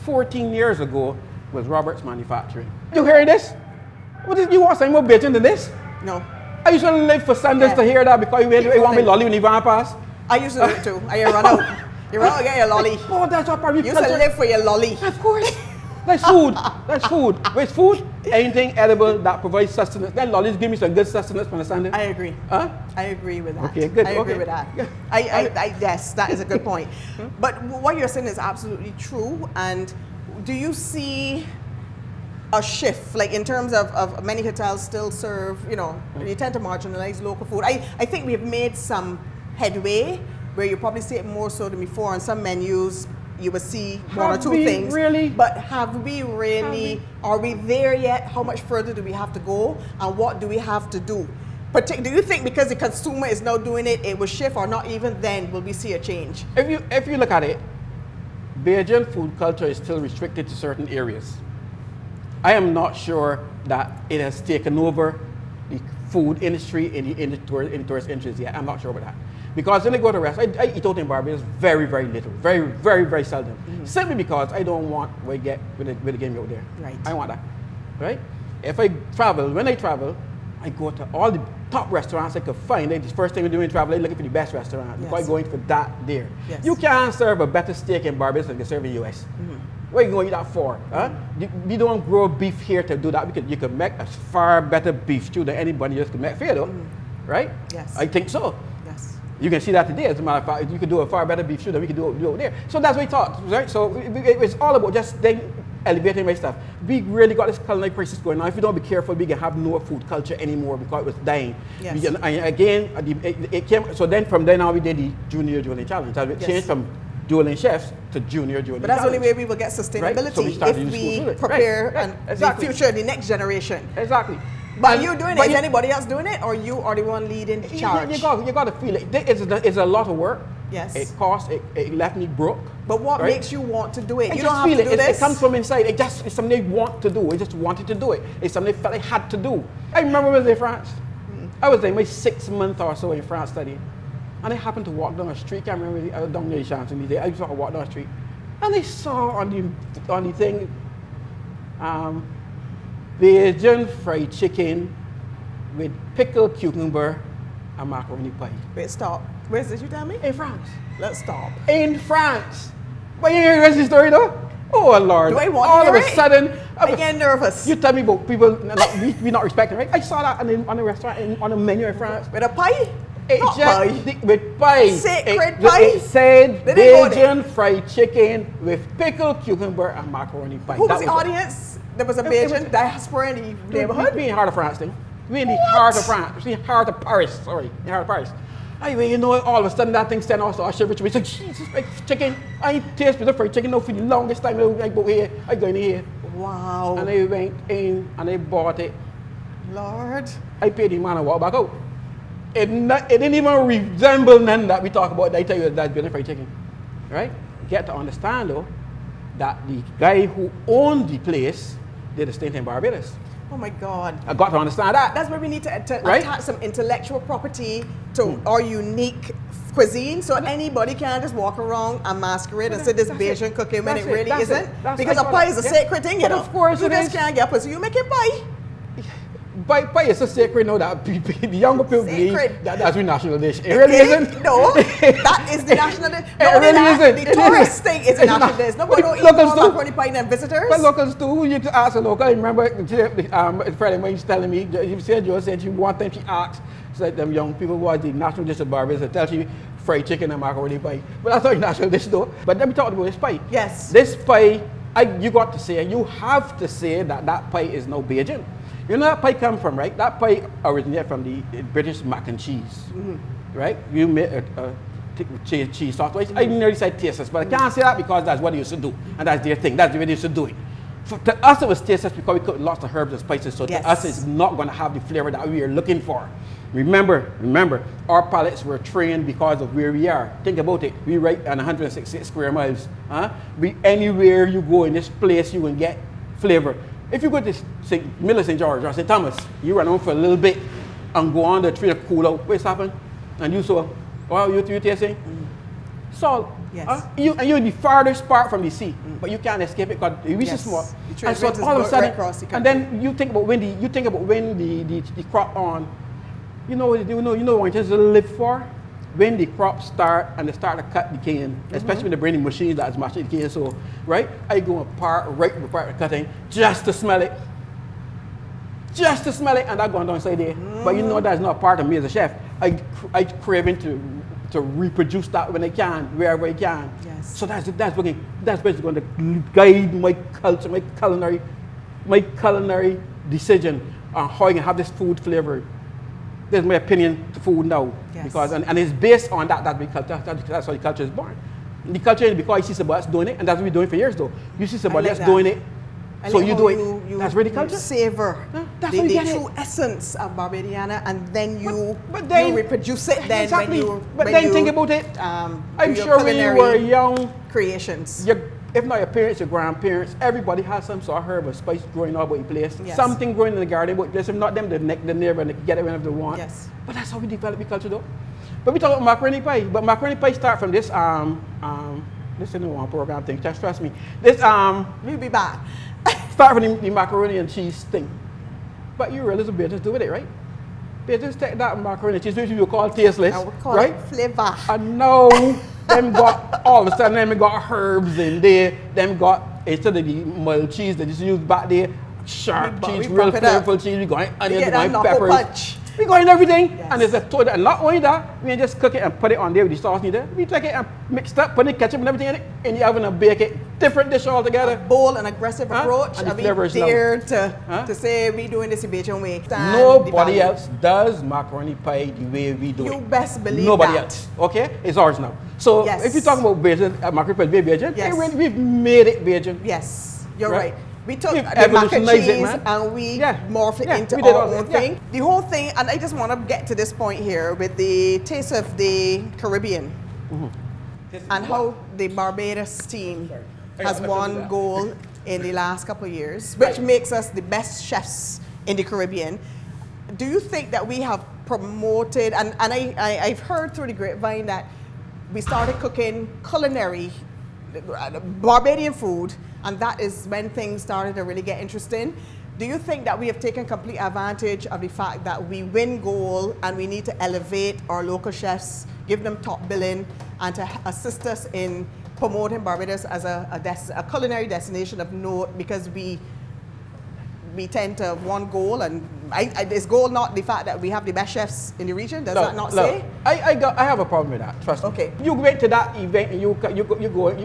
14 years ago was Robert's Manufacturing. You hear this? You want something more Bajan than this? No. I used to live for Sundays to hear that because you want me lolly when you van pass. I used to do it too. I run out. You run out, get your lolly. Oh, that's what part of You used to live for your lolly. Of course. That's food. That's food. With food, anything edible that provides sustenance. Then lollies give me some good sustenance for the Sunday. I agree. Huh? I agree with that. Okay, good. I agree with that. Yes, that is a good point. But what you're saying is absolutely true. And do you see a shift, like in terms of many hotels still serve, they tend to marginalize local food. I think we've made some headway where you probably see it more so than before on some menus. You will see one or two things. Really? But have we really, are we there yet? How much further do we have to go? And what do we have to do? Do you think because the consumer is now doing it, it will shift, or not even then will we see a change? If you look at it, Bajan food culture is still restricted to certain areas. I am not sure that it has taken over the food industry in the tourist industries yet. I'm not sure about that. Because when I go to restaurants, I eat out in Barbados very, very little. Very, very, very seldom. Simply because I don't want what I get with the game out there. Right. I want that. Right? When I travel, I go to all the top restaurants I could find. The first thing we do when travel, I'm looking for the best restaurant. Because I'm going for that there. Yes. You can't serve a better steak in Barbados than you can serve in the US. What are you going to eat that for? Huh? We don't grow beef here to do that because you can make a far better beef stew than anybody else can make for you, though. Right? Yes. I think so. Yes. You can see that today. As a matter of fact, you could do a far better beef stew than we could do over there. So that's what we thought, right? So it's all about just then elevating my stuff. We really got this culinary crisis going on. If we don't be careful, we can have no food culture anymore because it was dying. Yes. And again, it came. So then from then on, we did the junior challenge. So we changed from dueling chefs to junior But that's the only way we will get sustainability, right? So if we prepare the future, the next generation. Exactly. But are you doing it? Is anybody else doing it, or you are the one leading the charge? You got to feel it. It's a lot of work. Yes. It costs. It left me broke. But what makes you want to do it? You just don't have to do this. It comes from inside. It's something they want to do. I just wanted to do it. It's something they felt they had to do. I remember when I was in France. I was in my 6 month or so in France studying. And I happened to walk down the street. I can't remember, I was down near the Champs-Élysées. I just walked down the street. And I saw on the thing, Bajan fried chicken with pickled cucumber and macaroni pie. Wait, stop. Where's this, you tell me? In France. Let's stop. In France. But you hear the rest of the story though? Oh Lord. Do I want all to of hear a it? sudden. I get nervous. You tell me about people we not respecting, right? I saw that on the restaurant, on the menu in France. With a pie? With pie. Sacred pie? It said Bajan fried chicken with pickled cucumber and macaroni pie. Who was the audience? There was a Bajan diaspora in the neighborhood? We in the heart of France, thing. We in the heart of France. We in the heart of Paris. Sorry, in the heart of Paris. Anyway, all of a sudden that thing stand also. I shiver to me. It's like, Jesus, like chicken. I ain't tasted the fried chicken for the longest time. I go here. I go in here. Wow. And I went in and I bought it. Lord. I paid the man and walked back out. It didn't even resemble none that we talk about. I tell you that's Bajan fried chicken, right? Get to understand though that the guy who owned the place did a stint in Barbados. Oh my God. I got to understand that. That's where we need to Right? attach some intellectual property to our unique cuisine, so anybody can just walk around and masquerade and say this Bayesian cooking when it really isn't. Because a pie is a sacred thing, you know. Of course you it just is. can't get up, so you make it pie. Pie is so sacred now that the younger people believe Sacred. that that's our national dish. It really isn't. No, that is the national dish. It really isn't. The tourist thing is a national dish. Nobody don't eat Locals more do. macaroni pie than visitors. But locals too, you can ask a local. I remember Freddie when he's telling me, he said, Joe said, one time she asked, said them young people what the national dish of Barbados, tell she fried chicken and macaroni pie. But that's not your national dish though. But let me talk about this pie. Yes. This pie, you got to say, you have to say that that pie is no Bajan. You know that pie come from, right? That pie originated from the British mac and cheese, right? You made a cheese sauce. I nearly said tasteless, but I can't say that because that's what they used to do, and that's their thing. That's the way they used to do it. To us, it was tasteless because we cooked lots of herbs and spices, so Yes. to us, it's not going to have the flavor that we are looking for. Remember, our palates were trained because of where we are. Think about it. We right on 166 square miles. Anywhere you go in this place, you can get flavor. If you go to Miller St. George or St. Thomas, you run on for a little bit and go on the tree to cool out. What's happened? And you saw, you tasting? Salt. Yes. You're the farthest part from the sea, but you can't escape it because it reaches small. The And so trade all of a sudden, right across the and country. then you think about when the crop on. You know what you just live for? When the crops start and they start to cut the cane, especially when they bring the machines that's mashing the cane, so right, I go and park right before the cutting just to smell it. Just to smell it, and I go down inside there. But you know that's not part of me as a chef. I craving to reproduce that when I can, wherever I can. Yes. So that's basically going to guide my culture, my culinary decision on how I can have this food flavored. There's my opinion to food now. Yes. Because and it's based on that's how the culture is born. The culture is because you see somebody else doing it, and that's what we're doing for years though. You see somebody like else that. doing it, I so like you how do it. That's really culture. You savor That's the how you get true it. essence of Barbadiana, and then you reproduce it. Then exactly. when Then you think about it. do I'm your sure when you culinary were young, creations. if not your parents, your grandparents, everybody has some sort of herb or spice growing all about your place. Yes. Something growing in the garden about your place. If not them, the neighbor, and they can get it whenever they want. Yes. But that's how we develop the culture though. But we talk about macaroni pie. But macaroni pie start from this this is no one program thing, just trust me. This We'll be back. start from the macaroni and cheese thing. But you realize what Bajans do with it, right? Bajans take that macaroni and cheese, which you call tasteless, I would call right? it flavor. And now them got all of a sudden them got herbs in there. Them got instead of the mild cheese that just used back there, sharp cheese, we real bump it up. flavorful cheese. We got onions, we get that got knuckle peppers. punch. We got in everything, Yes. and it's a total. And not only that, we just cook it and put it on there with the sauce in there. We take it and mix it up, put the ketchup and everything in it, in the oven and bake it. Different dish altogether. Bold and aggressive approach. And the I mean, flavors now. dare to say we doing this in Bajan way. Stand the Nobody value. else does macaroni pie the way we do it. You best believe Nobody that. else. Okay? It's ours now. So Yes. if you talk about Bajan, macaroni pie, Bajan, Yes. we've made it Bajan. Yes, you're Right? right. We took We've the mac and evolutionized it, cheese man. and we Yeah. morphed it Yeah, into we did our all own that. Yeah. thing. The whole thing, and I just want to get to this point here with the taste of the Caribbean and how the Barbados team has won gold in the last couple of years, which makes us the best chefs in the Caribbean. Do you think that we have promoted, and I've heard through the grapevine that we started cooking culinary Barbadian food, and that is when things started to really get interesting. Do you think that we have taken complete advantage of the fact that we win gold and we need to elevate our local chefs, give them top billing, and to assist us in promoting Barbados as a culinary destination of note, because we tend to have one goal, and is goal not the fact that we have the best chefs in the region? Does that not say? I have a problem with that. Trust me. Okay. You went to that event and you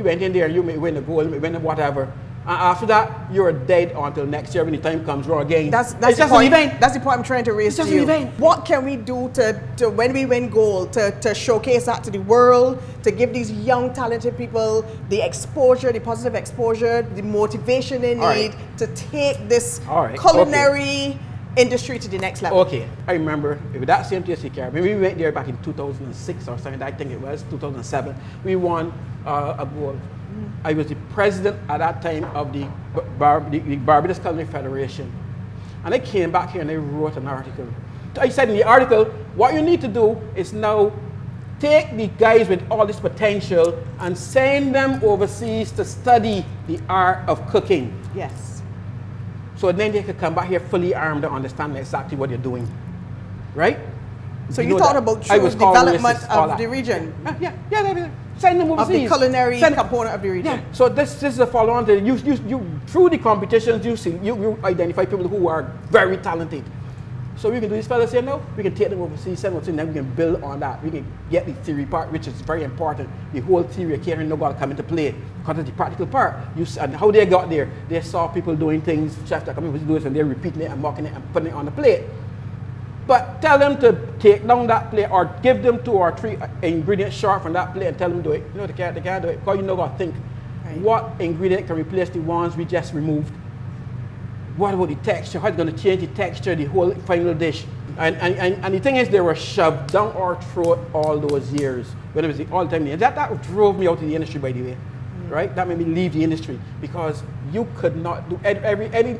went in there and you may win the gold, you may win whatever. And after that, you're dead until next year when the time comes wrong again. That's it's the just point. an event. That's the point I'm trying to raise It's just to you. an event. What can we do to when we win gold to showcase that to the world, to give these young talented people the exposure, the positive exposure, the motivation they All need right. to take this All right. culinary industry to the next level? Okay, I remember with that same TSC Caribbean, we went there back in 2006 or something, I think it was 2007. We won a gold. I was the president at that time of the Barbados Culinary Federation. And they came back here and they wrote an article. I said in the article, what you need to do is now take the guys with all this potential and send them overseas to study the art of cooking. Yes. So then they could come back here fully armed and understand exactly what they're doing. Right? So you thought about true development of the region? Yeah. Send them overseas. Of the culinary component of the region. Yeah. So this is a follow-on to you through the competitions you identify people who are very talented. So we can do this fellas here now, we can take them overseas, send them to them, we can build on that. We can get the theory part, which is very important. The whole theory of catering now got to come into play. Because of the practical part. And how they got there, they saw people doing things, chefs that come in to do this, and they're repeating it and mocking it and putting it on the plate. But tell them to take down that plate or give them 2 or 3 ingredients short from that plate and tell them to do it. You know, they can't do it because you know got to think what ingredient can replace the ones we just removed. What about the texture? How it's going to change the texture, of the whole final dish? And the thing is, they were shoved down our throat all those years. When it was all the time. That drove me out of the industry, by the way. Right? That made me leave the industry because you could not do any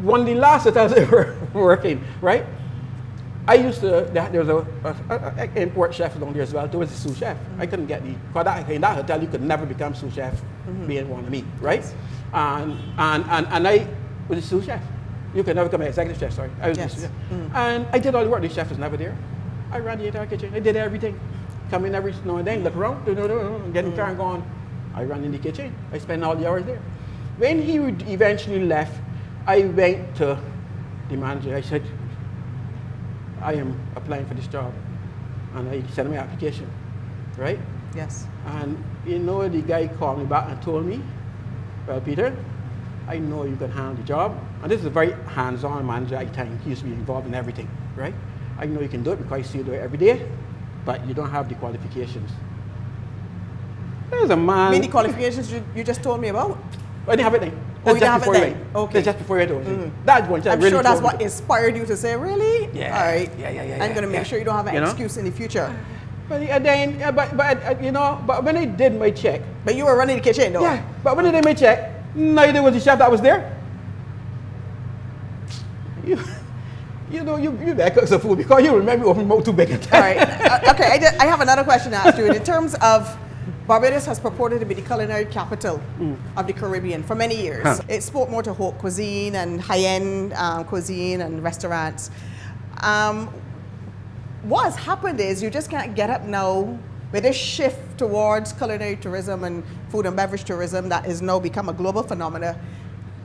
one of the last hotels I were working, right? I used to, there was an import chef down there as well. There was a sous chef. I couldn't get because in that hotel you could never become sous chef being one of me, right? And I was a sous chef. You could never become an executive chef, sorry. I was a sous chef. And I did all the work. The chef was never there. I ran the entire kitchen. I did everything. Come in every now and then, look around, get in the car and go on. I ran in the kitchen. I spent all the hours there. When he eventually left, I went to the manager. I said, I am applying for this job. And I sent my application, right? Yes. And you know, the guy called me back and told me, well, Peter, I know you can handle the job. And this is a very hands-on manager, I think. He used to be involved in everything, right? I know you can do it because I see you do it every day, but you don't have the qualifications. There's a man. Many qualifications you just told me about? I didn't have it then. Oh, you didn't have it then? Okay. Just before you told me. That's one. I'm sure that's what inspired you to say, really? Yeah. All right. Yeah. I'm going to make sure you don't have an excuse in the future. But when I did my check. But you were running the kitchen, though. Yeah. But when I did my check, neither was the chef that was there. You better cook some food because you remember opening mouth too big. All right. Okay. I have another question to ask you. In terms of Barbados has purported to be the culinary capital of the Caribbean for many years. It spoke more to haute cuisine and high-end cuisine and restaurants. What has happened is you just can't get up now with this shift towards culinary tourism and food and beverage tourism that has now become a global phenomenon.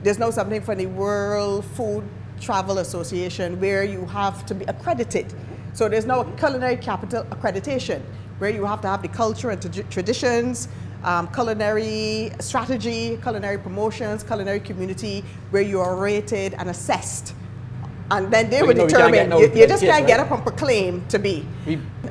There's now something from the World Food Travel Association where you have to be accredited. So there's now a culinary capital accreditation, where you have to have the culture and traditions, culinary strategy, culinary promotions, culinary community, where you are rated and assessed. And then they will determine, you just can't get up and proclaim to be.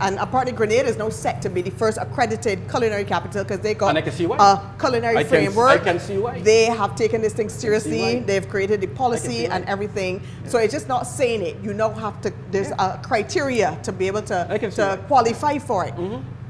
And apparently Grenada is now set to be the first accredited culinary capital because they got a culinary framework. I can see why. They have taken this thing seriously. They've created the policy and everything. Yeah. So it's just not saying it. You now have to, there's a criteria to be able to qualify for it.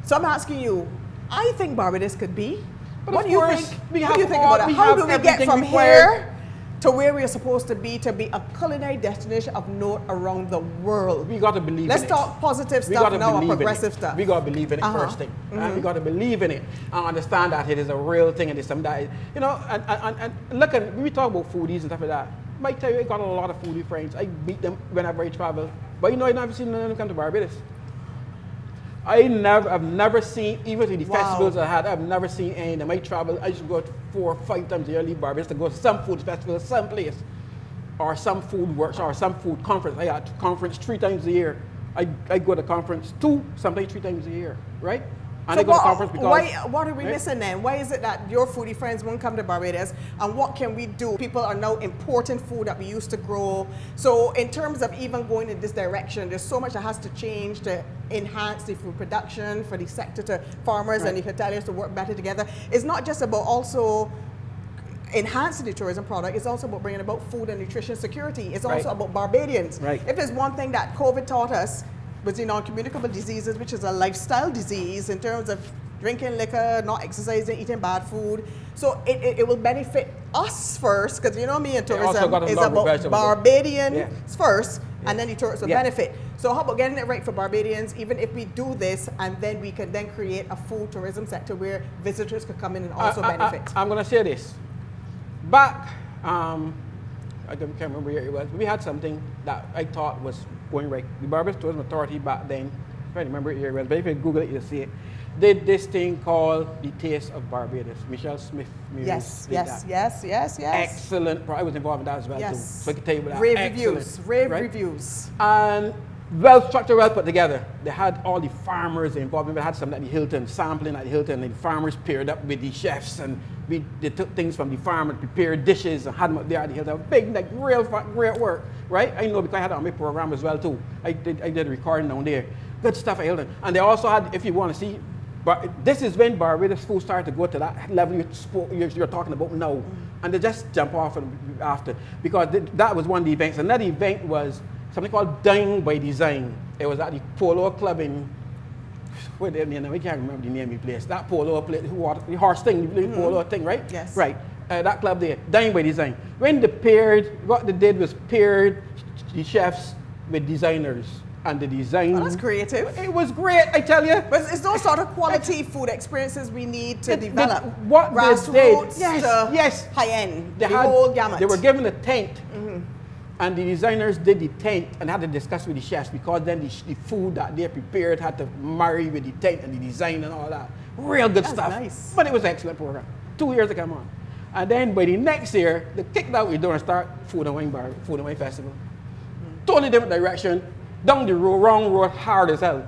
So I'm asking you, I think Barbados could be. But what do you think? What do you think about that? How do we get from here to where we're supposed to be a culinary destination of note around the world? We got to believe in it. Let's talk positive stuff now and progressive stuff. We got to believe in it first thing. We got to believe in it and understand that it is a real thing and it's something that, and look at, when we talk about foodies and stuff like that, I might tell you I got a lot of foodie friends. I meet them whenever I travel. But I've never seen none of them come to Barbados. I've never seen, even to the festivals I had, I've never seen any of them. I travel, I used to go 4 or 5 times a year, leave Barbados to go to some food festival, some place, or some food workshop, or some food conference. I had a conference 3 times a year. I go to conference 2, sometimes 3 times a year, right? And so I go to conference because... what are we missing then? Why is it that your foodie friends won't come to Barbados? And what can we do? People are now importing food that we used to grow. So in terms of even going in this direction, there's so much that has to change to enhance the food production for the sector, to farmers and the hoteliers to work better together. It's not just about also enhancing the tourism product, it's also about bringing about food and nutrition security. It's also about Barbadians. If there's one thing that COVID taught us, was the non-communicable diseases, which is a lifestyle disease in terms of drinking liquor, not exercising, eating bad food. So it will benefit us first, because you know me and They also tourism got a is lot of about vegetables. Barbadians first, and then the tourists will Yeah. benefit. So how about getting it right for Barbadians, even if we do this, and then we can then create a food tourism sector where visitors could come in and also benefit. I'm going to say this. Back, I can't remember where it was, we had something that I thought was going right. The Barbados Tourism Authority back then, I can't remember where it was, but if you Google it, you'll see it, did this thing called The Taste of Barbados. Michelle Smith Muse Yes, did that. yes. Excellent. I was involved in that as well too. So I can tell you about that. Rave Excellent, reviews. And well structured, well put together. They had all the farmers involved. They had some at the Hilton, sampling at the Hilton, and the farmers paired up with the chefs, and they took things from the farm and prepared dishes and had them up there at the Hilton. Big, like real great work, right? I know because I had it on my program as well too. I did a recording down there. Good stuff at Hilton. And they also had, if you want to see, but this is when Barbados food started to go to that level you're talking about now. And they just jump off after, because that was one of the events. Another event was something called Dine by Design. It was at the Polo Club in, where the name, I can't remember the name of the place. That Polo place, the horse thing, the Polo thing, right? Yes. Right. That club there, Dine by Design. When they paired, what they did was paired the chefs with designers. And the design. Oh, that's creative. It was great, I tell you. But it's those sort of quality food experiences we need to develop. What they did, yes, high end, they the had, whole gamut. They were given a tent, and the designers did the tent and had to discuss with the chefs, because then the food that they prepared had to marry with the tent and the design and all that. Real good stuff. Nice. But it was an excellent program. 2 years to come on. And then by the next year, they kicked out with door and start Food and Wine Festival. Totally different direction. Down the road, wrong road, hard as hell.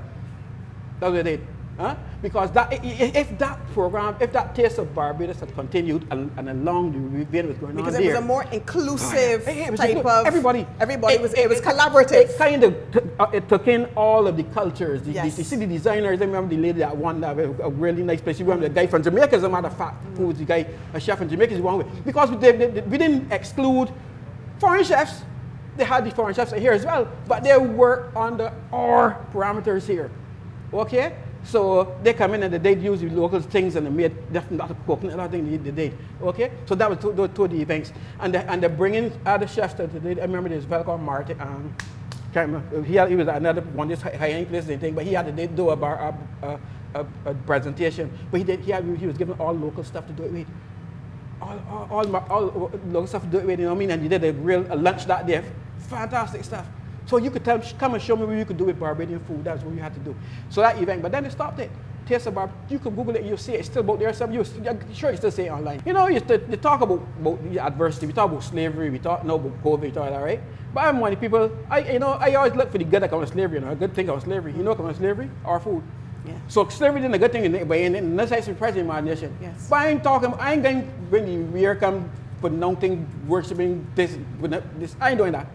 That's what they did. Huh? Because if that program, if that Taste of Barbados had continued and along the event was going on there. Because it was a more inclusive type of... Everybody. It was collaborative. It kind of it took in all of the cultures. The city designers, I remember the lady that won that, a really nice place. You remember the guy from Jamaica, as a matter of fact, who was the guy, a chef from Jamaica, is one way. Because we didn't exclude foreign chefs. They had the foreign chefs here as well, but they work under our parameters here. Okay? So they come in and they use the local things and they made different cooking, a lot of things they did. Okay? So that was two of the events. And they bring in other chefs that they did. I remember this fellow called Martin. Can't remember. He was another one, this high-end place and thing, but he had to do a presentation. But he was given all local stuff to do it with. All local stuff to do it with, you know what I mean? And you did a lunch that day. Fantastic stuff. So you could come and show me what you could do with Barbadian food. That's what you had to do. So that event, but then they stopped it. Taste of Barbados. You can Google it and you'll see it. It's still about there. I'm sure you still see it online. You know, you talk about the adversity. We talk about slavery. We talk now about COVID. We talk that, right? But I'm one of the people. I always look for the good that comes with slavery. You know, a good thing about slavery. You know, what comes with slavery? Our food. Yeah. So slavery isn't a good thing in that's actually present in my nation. Yes. But I ain't going when the year come for nothing worshiping this. I ain't doing that.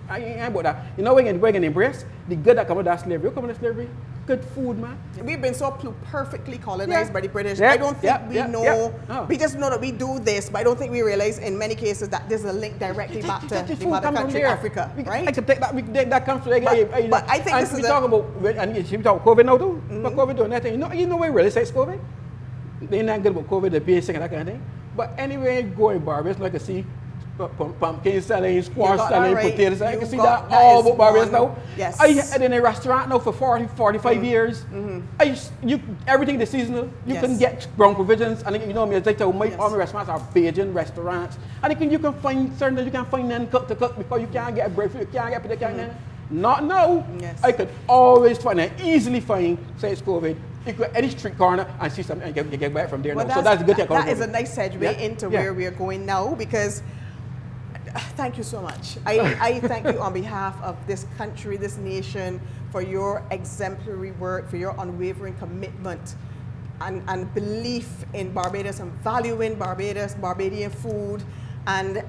I ain't about that. You know, we're going to embrace the good that comes with that slavery. What comes with slavery? Good food, man. We've been so perfectly colonized by the British. Yeah. I don't think we know. Oh. We just know that we do this, but I don't think we realize in many cases that there's a link directly back to the mother country, Africa, right? I can take that comes from there. But I think this is talk about, and we talk about COVID now too. But COVID doing that thing. You know where really says COVID? They're not good about COVID, the basic and that kind of thing. But anyway, go in Barbados, like I see pumpkin selling, squash selling, potatoes. I can see that all about Barbados now. Yes. I had in a restaurant now for 45 years. Everything is seasonal. You can get brown provisions, and you know me, it's like all my restaurants are Bajan restaurants, and you can find certain things you can find then cook to cook because you can't get bread, you can't get potato. Not now. Yes. I could always find and easily find, say it's COVID. You go any street corner and see something and get back from there. Well, now. So that's a good thing. That is a nice segue into where we are going now, because thank you so much. I thank you on behalf of this country, this nation, for your exemplary work, for your unwavering commitment and belief in Barbados and valuing Barbados, Barbadian food, and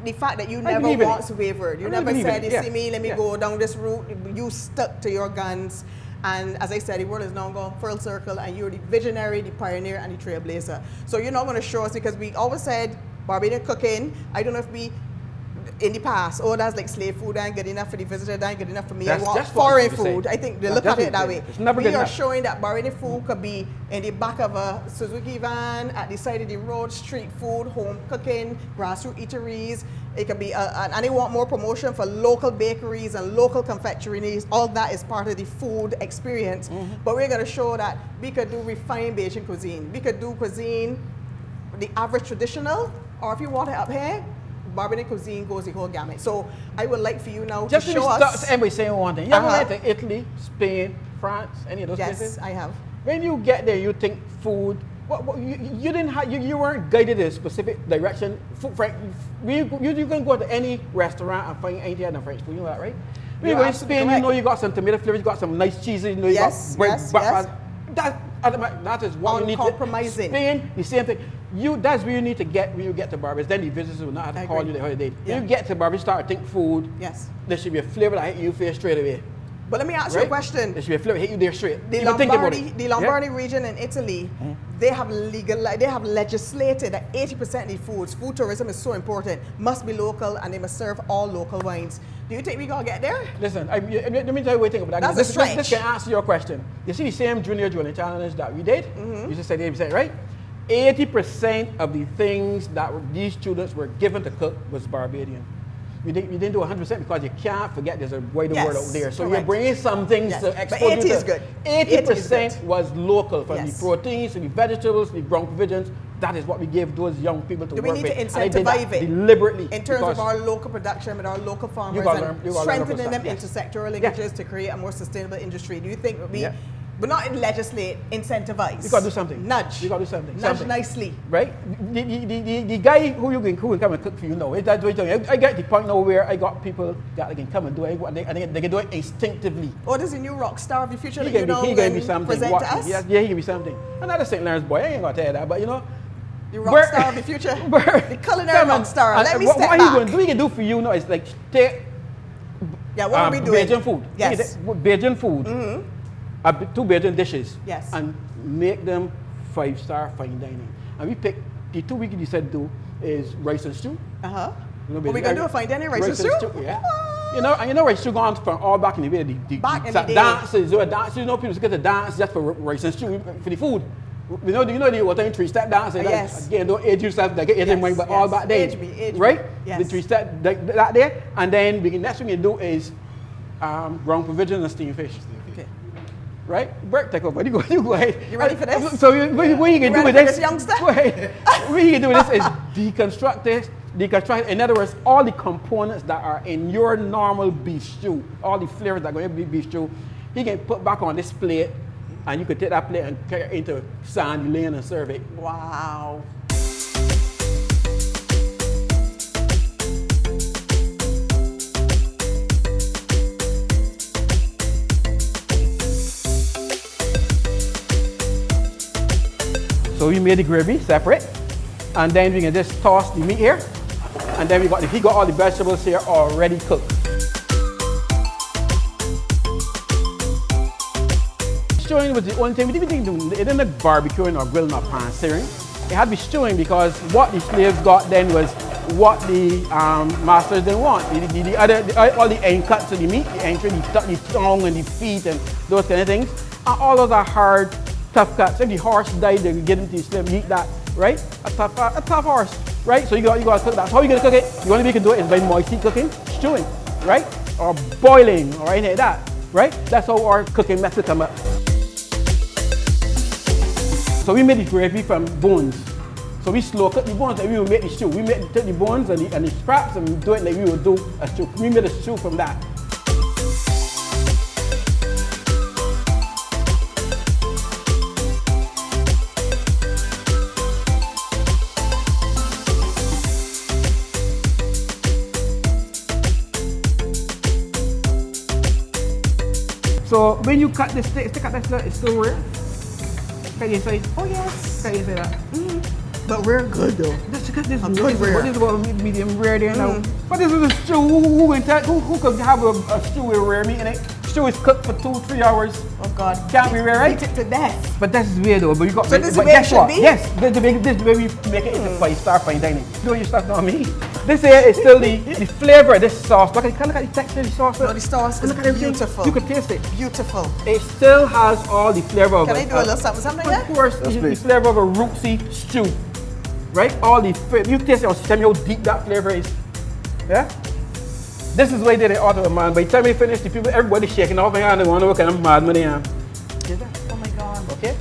the fact that you never once wavered. You never said, you see me, let me go down this route. You stuck to your guns. And as I said, the world is now going full circle, and you're the visionary, the pioneer, and the trailblazer. So you're not going to show us, because we always said Barbadian cooking. I don't know if we in the past, oh, that's like slave food, ain't good enough for the visitor, that ain't good enough for me. That's I want just what foreign you say. food. I think they That's look just at it what that you way. say. It's never We good are enough. showing that Barbadian food could be in the back of a Suzuki van, at the side of the road, street food, home cooking, grassroots eateries. It could be, and they want more promotion for local bakeries and local confectioneries. All that is part of the food experience. But we're going to show that we could do refined Bajan cuisine. We could do cuisine, the average traditional, or if you want it up here, Barbadian cuisine goes the whole gamut. So I would like for you now Just to to show start, us. everybody saying one thing. You ever went to Italy, Spain, France, any of those Yes, places? I have. When you get there, you think food. You didn't have you weren't guided in a specific direction. You can go to any restaurant and find anything in French food. You know that, right? When you go to Spain, you know you got some tomato flavors, you got some nice cheeses, you know you Yes, got bread. yes, yes. That is what you need to. Uncompromising. Spain, the same thing. That's where you need to get when you get to Barbados. Then the visitors will not have to call you the holiday. Yeah. When you get to Barbados, start to think food. Yes. There should be a flavor that hit you face straight away. But let me ask you a question. There should be a flavor hit you there straight. The Even think about Lombardy, it. the Lombardy region in Italy, they have legislated that 80% of the food tourism is so important, must be local, and they must serve all local wines. Do you think we gonna get there? Listen, let me tell you what I think about that. That's a stretch. This can answer your question. You see the same junior challenge that we did? You just said 80%, right? 80% of the things that these students were given to cook was Barbadian. We didn't do 100% because you can't forget there's a wider world out there. So you're bringing some things to export. But 80 is good. 80% was local, from the Yes. proteins to the vegetables, the ground provisions. That is what we gave those young people to Do work we with. need to And they did that incentivize it deliberately in terms of because our local production with our local farmers gotta and learn strengthening them local into stuff, sectoral linkages to create a more sustainable industry? Do you think we, Yeah. but not legislate, incentivize? You gotta do something. Nudge. You gotta do something. Nudge Something. nicely. Right? The guy who can come and cook for you now, that's what I'm I get the point now where I got people that can come and do it, and they can do it instinctively. What is the new rock star of the future He that you can know be something. present What, to us? yeah, he can be something. Another St. Lawrence boy, I ain't gonna tell you that, but you know. The rock star of the future. The culinary rock star. Let me step what back. he can do for you now is like take Yeah, what are we doing? Bajan food. Yes. Bajan food. Two Bajan dishes. Yes. And make them 5-star fine dining. And we pick the two we decided to do is rice and stew. Uh-huh. You know, What we gonna do? Fine dining rice and stew? Yeah. You know rice and stew gone from all back in the day. Back in the day. Dances, you know people get to dance just for rice and stew for the food. You know the what time 3-step dance? Yes. Again, don't age yourself, like age in mind, but all back then. Age me. Right? Yes. The 3-step that there. And then next thing you do is ground provision and steamed fish. Okay. Right? Break, take over. You go ahead. You ready for this? So what you can do with this? Youngster? Go ahead. What you can do with this is deconstruct this. In other words, all the components that are in your normal beef stew, all the flavors that go in beef stew, he can put back on this plate, and you can take that plate and carry it into sandy lane and serve it. Wow. So we made the gravy separate, and then we can just toss the meat here, and then he got all the vegetables here already cooked. Stewing was the only thing we didn't do. It didn't like barbecuing or grilling or pan searing. It had to be stewing because what the slaves got then was what the masters didn't want. All the end cuts of the meat, the entry, the tongue and the feet and those kind of things. And all those are hard, tough cuts. If the horse died, they would get into the slave, eat that, right? A tough horse, right? So you got to cook that. So how you gonna cook it? The only way you can do it is by moist heat cooking, stewing, right? Or boiling, or anything like that, right? That's how our cooking method come up. So we made the gravy from bones. So we slow cook the bones and we will make the stew. We take the bones and the scraps and we do it like we would do a stew. We made a stew from that. So when you cut the steak, it's still rare. Cut inside. Oh yes. Cut inside that. But we're good though. This good rare. This is what medium rare there now. But this is a stew. Who could have a stew with rare meat in it? Stew is cooked for 2-3 hours. Oh God. Can't be rare, right? Eat it to death. But this is weird though. But you got. So this is but where it guess should what? be? Yes. This is the way we make it into 5-star fine dining. Do your stuff on me. This here is still the flavor of this sauce. Look at the texture of the sauce. No, the sauce is beautiful. You could taste it. Beautiful. It still has all the flavor of Can I do a little something Of there? course, the flavor of a rootsy stew. Right? All the you taste it on stem, how deep that flavor is. Yeah? This is the way they did it out of the man. By the time we finish, the people, everybody shaking off and they want to work and I'm mad when they am. Oh my God. Okay?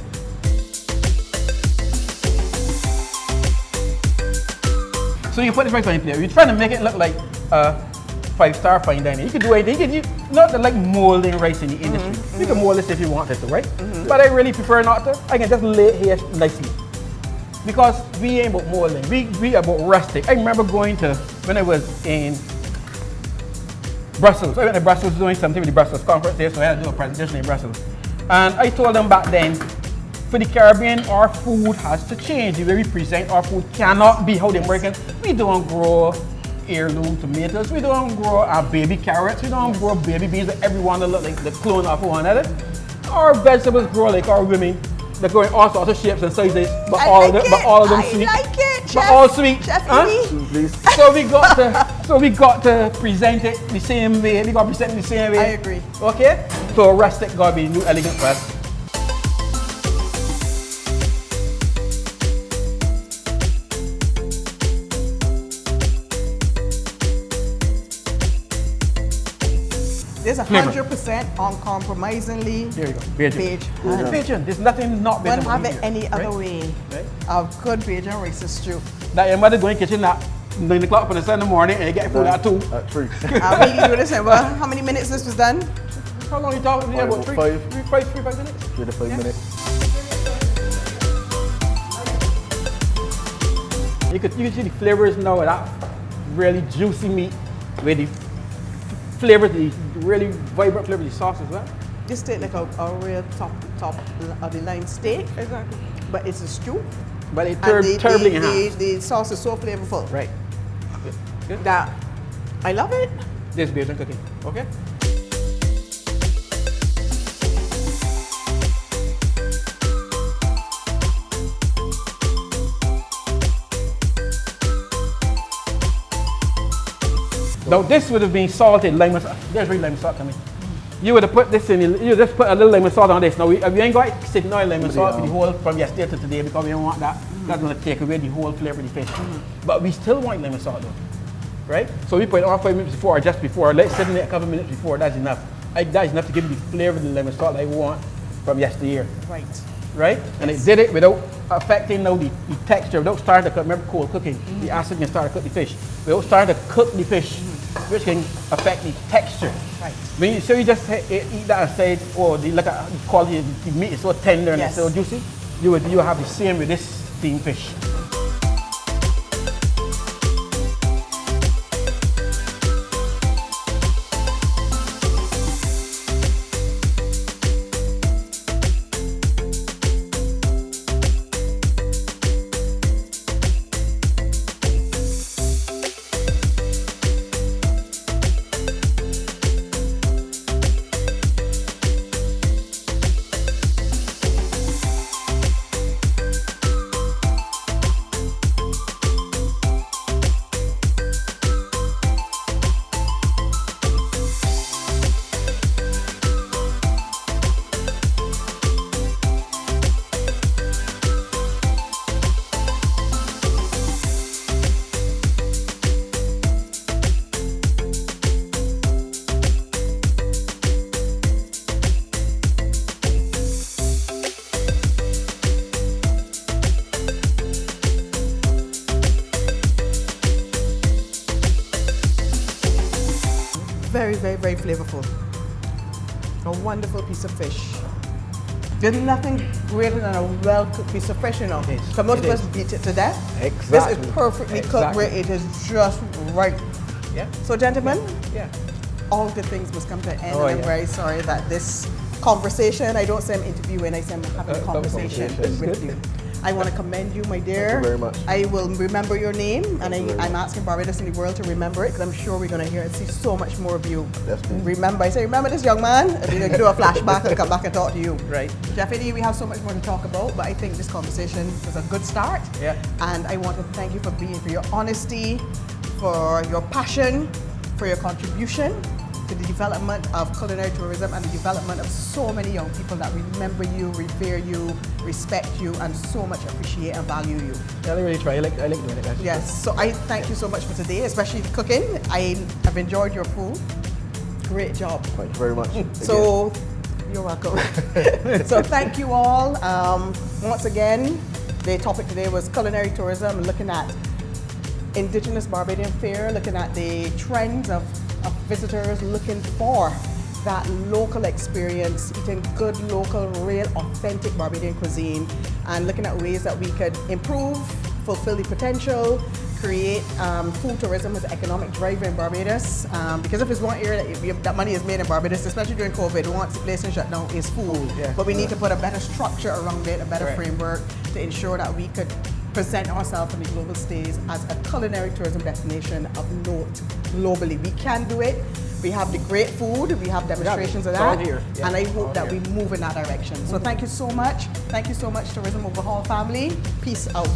So you put this rice on your plate. You're trying to make it look like a 5-star fine dining. You can do anything. You not like molding rice in the industry. You can mold this if you wanted to, right? But I really prefer not to. I can just lay it here nicely. Because we ain't about molding. We about rustic. I remember going to, when I was in Brussels. I went to Brussels doing something with the Brussels conference there, so I had to do a presentation in Brussels. And I told them back then, for the Caribbean, our food has to change. The way we present our food cannot be how the Americans. We don't grow heirloom tomatoes. We don't grow baby carrots. We don't grow baby beans that everyone look like the clone of one another. Our vegetables grow like our women. They're growing all sorts of shapes and sizes, but all of them sweet. I like it, but Chef. all sweet. Chef Huh? Edey. So we got to present it the same way. We got to present it the same way. I agree. Okay? So rustic got to be new, elegant first. There's 100% uncompromisingly Here you go. Bajan. Bajan. There's nothing not Bajan. Wouldn't have it any other way. Right? Of good Bajan rice is true. That your mother going to the kitchen at 9 o'clock on a Sunday morning and you get food at 2. At 3. We can do this. Well, how many minutes this was done? How long you talking? Yeah, about 3 5 minutes? 3 to 5 minutes. You can see the flavors now of that really juicy meat with the flavor, the really vibrant flavor of the sauce as well. This tastes like a real top of the line steak. Exactly. But it's a stew. But it's And terribly enhanced. the sauce is so flavorful. Right. Good. That I love it. This Bajan cooking. Okay? Now this would have been salted lemon salt. There's real lemon salt coming. You would have put this in, you just put a little lemon salt on this. Now we ain't got sitting on lemon salt for the whole from yesterday to today because we don't want that. That's going to take away the whole flavor of the fish. But we still want lemon salt though, right? So we put it on 5 minutes before or just before. Let's sit in it a couple minutes before. That's enough. That is enough to give you the flavor of the lemon salt I want from yesteryear. Right. Right? And it did it without affecting the texture, without starting to cook. Remember cold cooking, the acid can start to cook the fish. Without starting to cook the fish, which can affect the texture. Right. So you just eat that and say, oh, look at the quality of the meat is so tender and it's so juicy. You will have the same with this steamed fish. Very, very, very flavorful. A wonderful piece of fish. There's nothing greater than a well-cooked piece of fish, you know. So most of us beat it to death. Exactly. This is perfectly cooked where it is just right. Yeah. So gentlemen, Yeah. all good things must come to an end, Oh, and I'm yeah. very sorry that this conversation, I don't say I'm interviewing, I say I'm having a conversation with you. I want to commend you, my dear. Thank you very much. I will remember your name, and I'm asking Barbados and the world to remember it, because I'm sure we're going to hear and see so much more of you. Definitely. Remember this young man? We're going to do a flashback and come back and talk to you. Right. Chef Edey, we have so much more to talk about, but I think this conversation was a good start. Yeah. And I want to thank you for your honesty, for your passion, for your contribution to the development of culinary tourism and the development of so many young people that remember you, revere you, respect you, and so much appreciate and value you. Yeah, I really try. I like doing it, guys. Yes, so I thank you so much for today, especially the cooking. I have enjoyed your food. Great job. Thank you very much. So, you're welcome. So thank you all. Once again, the topic today was culinary tourism, looking at indigenous Barbadian fare, looking at the trends of visitors looking for that local experience, eating good local, real, authentic Barbadian cuisine, and looking at ways that we could improve, fulfill the potential, create food tourism as an economic driver in Barbados. Because if it's one area that money is made in Barbados, especially during COVID, once the place is shut down, is food. Yeah. But we need to put a better structure around it, a better framework to ensure that we could present ourselves on the global stage as a culinary tourism destination of note globally. We can do it. We have the great food. We have demonstrations of that. And I hope that we move in that direction. So thank you so much. Thank you so much, Tourism Overhaul family. Peace out.